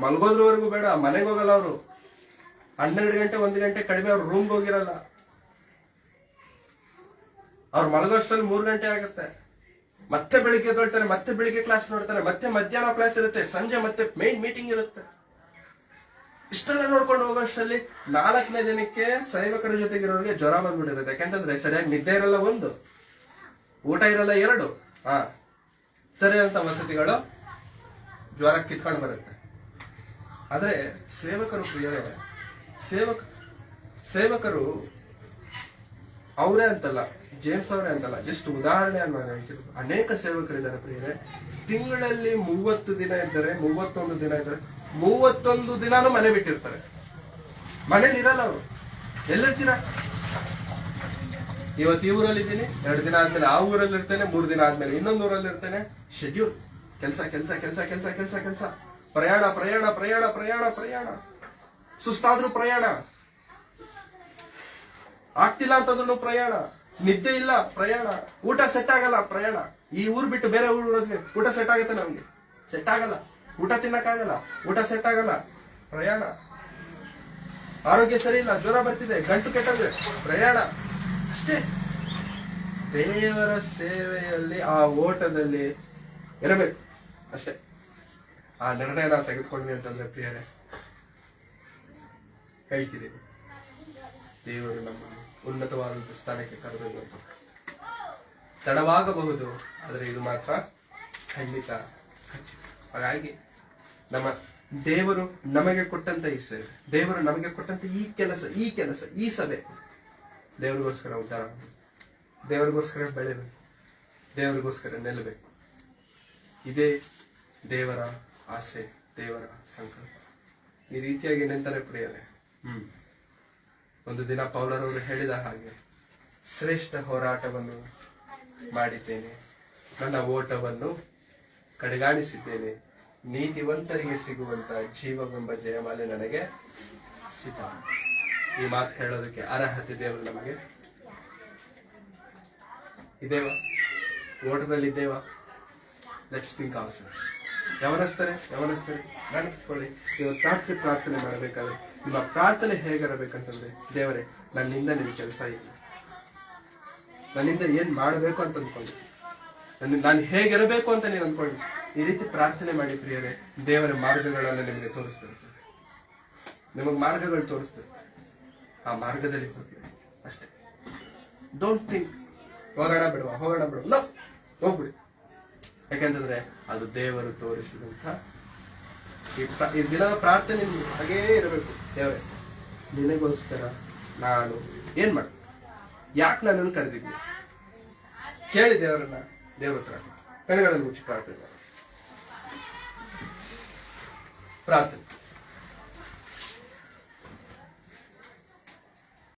ಮಲಗೋದ್ರವರೆಗೂ ಬೇಡ, ಮನೆಗೆ ಹೋಗಲ್ಲ ಅವರು. 12 ಗಂಟೆ 1 ಗಂಟೆ ಕಡಿಮೆ ಅವ್ರ ರೂಮ್ಗೆ ಹೋಗಿರಲ್ಲ. ಅವ್ರು ಮಲಗೋಷ್ಟರಲ್ಲಿ 3 ಗಂಟೆ ಆಗುತ್ತೆ. ಮತ್ತೆ ಬೆಳಿಗ್ಗೆ ಎದ್ದೇಳ್ತಾರೆ, ಮತ್ತೆ ಬೆಳಿಗ್ಗೆ ಕ್ಲಾಸ್ ನೋಡ್ತಾರೆ, ಮತ್ತೆ ಮಧ್ಯಾಹ್ನ ಕ್ಲಾಸ್ ಇರುತ್ತೆ, ಸಂಜೆ ಮತ್ತೆ ಮೇನ್ ಮೀಟಿಂಗ್ ಇರುತ್ತೆ. ಇಷ್ಟೆಲ್ಲ ನೋಡ್ಕೊಂಡು ಹೋಗೋಷ್ಟರಲ್ಲಿ 4ನೇ ದಿನಕ್ಕೆ ಸೇವಕರ ಜೊತೆಗಿರೋರಿಗೆ ಜ್ವರ ಬಂದ್ಬಿಟ್ಟಿರುತ್ತೆ. ಯಾಕಂತಂದ್ರೆ ಸರಿಯಾಗಿ ನಿದ್ದೆ ಇರಲ್ಲ 1, ಊಟ ಇರಲ್ಲ 2, ಸರಿಯಾದಂತ ವಸತಿಗಳು, ಜ್ವರ ಕಿತ್ಕೊಂಡು ಬರುತ್ತೆ. ಆದ್ರೆ ಸೇವಕರು ಪ್ರಿಯರೇ, ಸೇವಕರು ಅವರೇ ಅಂತಲ್ಲ, ಜೇಮ್ಸ್ ಅವರೇ ಅಂತಲ್ಲ, ಜಸ್ಟ್ ಉದಾಹರಣೆ ನಾನು ಹೇಳ್ತಿರೋದು. ಅನೇಕ ಸೇವಕರಿದ್ದಾರೆ ಪ್ರಿಯರೇ. ತಿಂಗಳಲ್ಲಿ 30 ದಿನ ಇದ್ದಾರೆ, 31 ದಿನ ಇದ್ದಾರೆ, 31 ದಿನಾನು ಮನೆ ಬಿಟ್ಟಿರ್ತಾರೆ. ಮನೇಲಿ ಇರಲ್ಲ ಅವರು. ಎಲ್ಲಿರ್ತೀರ? ಇವತ್ತು ಈ ಊರಲ್ಲಿ ಇದ್ದೀನಿ, 2 ದಿನ ಆದ್ಮೇಲೆ ಆ ಊರಲ್ಲಿ ಇರ್ತೇನೆ, 3 ದಿನ ಆದ್ಮೇಲೆ ಇನ್ನೊಂದು ಊರಲ್ಲಿ ಇರ್ತೇನೆ. ಶೆಡ್ಯೂಲ್, ಕೆಲಸ, ಪ್ರಯಾಣ, ಸುಸ್ತಾದ್ರೂ ಪ್ರಯಾಣ, ಆಗ್ತಿಲ್ಲ ಅಂತಂದ್ರೂ ಪ್ರಯಾಣ, ನಿದ್ದೆ ಇಲ್ಲ ಪ್ರಯಾಣ, ಊಟ ಸೆಟ್ ಆಗಲ್ಲ ಪ್ರಯಾಣ. ಈ ಊರ್ ಬಿಟ್ಟು ಬೇರೆ ಊರು ಹೋದ್ವಿ, ಊಟ ಸೆಟ್ ಆಗುತ್ತೆ ನಮ್ಗೆ? ಸೆಟ್ ಆಗಲ್ಲ. ಊಟ ತಿನ್ನಕ್ಕಾಗಲ್ಲ, ಊಟ ಸೆಟ್ ಆಗಲ್ಲ, ಪ್ರಯಾಣ. ಆರೋಗ್ಯ ಸರಿ ಇಲ್ಲ, ಜ್ವರ ಬರ್ತಿದೆ, ಗಂಟು ಕೆಟ್ಟದೆ, ಪ್ರಯಾಣ. ಅಷ್ಟೇ. ದೇವರ ಸೇವೆಯಲ್ಲಿ, ಆ ಓಟದಲ್ಲಿ ಇರಬೇಕು ಅಷ್ಟೇ. ಆ ನಿರ್ಣಯ ನಾವು ತೆಗೆದುಕೊಂಡ್ವಿ ಅಂತಂದ್ರೆ ಪ್ರಿಯರೇ, ಹೇಳ್ತಿದ್ದೀವಿ, ದೇವರು ನಮ್ಮ ಉನ್ನತವಾದಂತ ಸ್ಥಾನಕ್ಕೆ ಕರೆದೊಯ್ಯುವಂತ. ತಡವಾಗಬಹುದು, ಆದರೆ ಇದು ಮಾತ್ರ ಖಂಡಿತ ಖಚಿತ. ಹಾಗಾಗಿ ನಮ್ಮ ದೇವರು ನಮಗೆ ಕೊಟ್ಟಂತ ಈ ಸೇವೆ, ದೇವರು ನಮಗೆ ಕೊಟ್ಟಂತ ಈ ಕೆಲಸ, ಈ ಸಭೆ ದೇವರಿಗೋಸ್ಕರ ಉದ್ಧಾರ, ದೇವರಿಗೋಸ್ಕರ ಬೆಳೆಬೇಕು, ದೇವರಿಗೋಸ್ಕರ ನಿಲ್ಲಬೇಕು. ಇದೇ ದೇವರ ಆಸೆ, ದೇವರ ಸಂಕಲ್ಪ. ಈ ರೀತಿಯಾಗಿ ನಿಂತರೆ ಪ್ರಿಯರೇ, ಒಂದು ದಿನ ಪೌಲರವರು ಹೇಳಿದ ಹಾಗೆ, ಶ್ರೇಷ್ಠ ಹೋರಾಟವನ್ನು ಮಾಡಿದ್ದೇನೆ, ನನ್ನ ಓಟವನ್ನು ಕಡೆಗಾಣಿಸಿದ್ದೇನೆ, ನೀತಿವಂತರಿಗೆ ಸಿಗುವಂತ ಜೀವವೆಂಬ ಜಯಮಾಲೆ ನನಗೆ ಸಿದ್ಧ. ಈ ಮಾತು ಹೇಳೋದಕ್ಕೆ ಅರ್ಹತೆ ದೇವರು ನಮಗೆ ಇದೇವಾ? ಓಟದಲ್ಲಿ ಇದ್ದೇವಾ? Let's think also. ಯಾವನಸ್ತಾರೆ ನೆನಪಿಕೊಳ್ಳಿ. ಇವತ್ತು ರಾತ್ರಿ ಪ್ರಾರ್ಥನೆ ಮಾಡಬೇಕಾದ್ರೆ ನಿಮ್ಮ ಪ್ರಾರ್ಥನೆ ಹೇಗಿರಬೇಕಂತಂದ್ರೆ, ದೇವರೇ, ನನ್ನಿಂದ ನಿನ್ ಕೆಲಸ ಇಲ್ಲ, ನನ್ನಿಂದ ಏನ್ ಮಾಡಬೇಕು ಅಂತ ಅನ್ಕೊಂಡು, ನಾನು ಹೇಗಿರಬೇಕು ಅಂತ ನೀನು ಅನ್ಕೊಂಡು, ಈ ರೀತಿ ಪ್ರಾರ್ಥನೆ ಮಾಡಿ ಪ್ರಿಯರೇ, ದೇವರ ಮಾರ್ಗಗಳನ್ನು ನಿಮಗೆ ತೋರಿಸ್ತಿರ್ತಾರೆ. ನಿಮಗೆ ಮಾರ್ಗಗಳು ತೋರಿಸ್ತಿರ್ತಾರೆ, ಆ ಮಾರ್ಗದಲ್ಲಿ ಹೋಗ್ತೀವಿ ಅಷ್ಟೇ. ಡೋಂಟ್ ಥಿಂಕ್ ಹೋಗೋಣ ಬಿಡುವ ಹೋಗ್ಬಿಡಿ. ಯಾಕಂತಂದ್ರೆ ಅದು ದೇವರು ತೋರಿಸಿದಂತ ಈ ದಿನದ ಪ್ರಾರ್ಥನೆ ಹಾಗೇ ಇರಬೇಕು. ದೇವರೇ, ನಿನಗೋಸ್ಕರ ನಾನು ಏನ್ ಮಾಡ, ಯಾಕೆ ನನ್ನನ್ನು ಕರೆದಿದ್ದೆ ಕೇಳಿ ದೇವರನ್ನ. ದೇವರ ಹತ್ರ ಕಣ್ಣುಗಳನ್ನು ಮುಚ್ಚಿ ಪ್ರಾರ್ಥನೆ.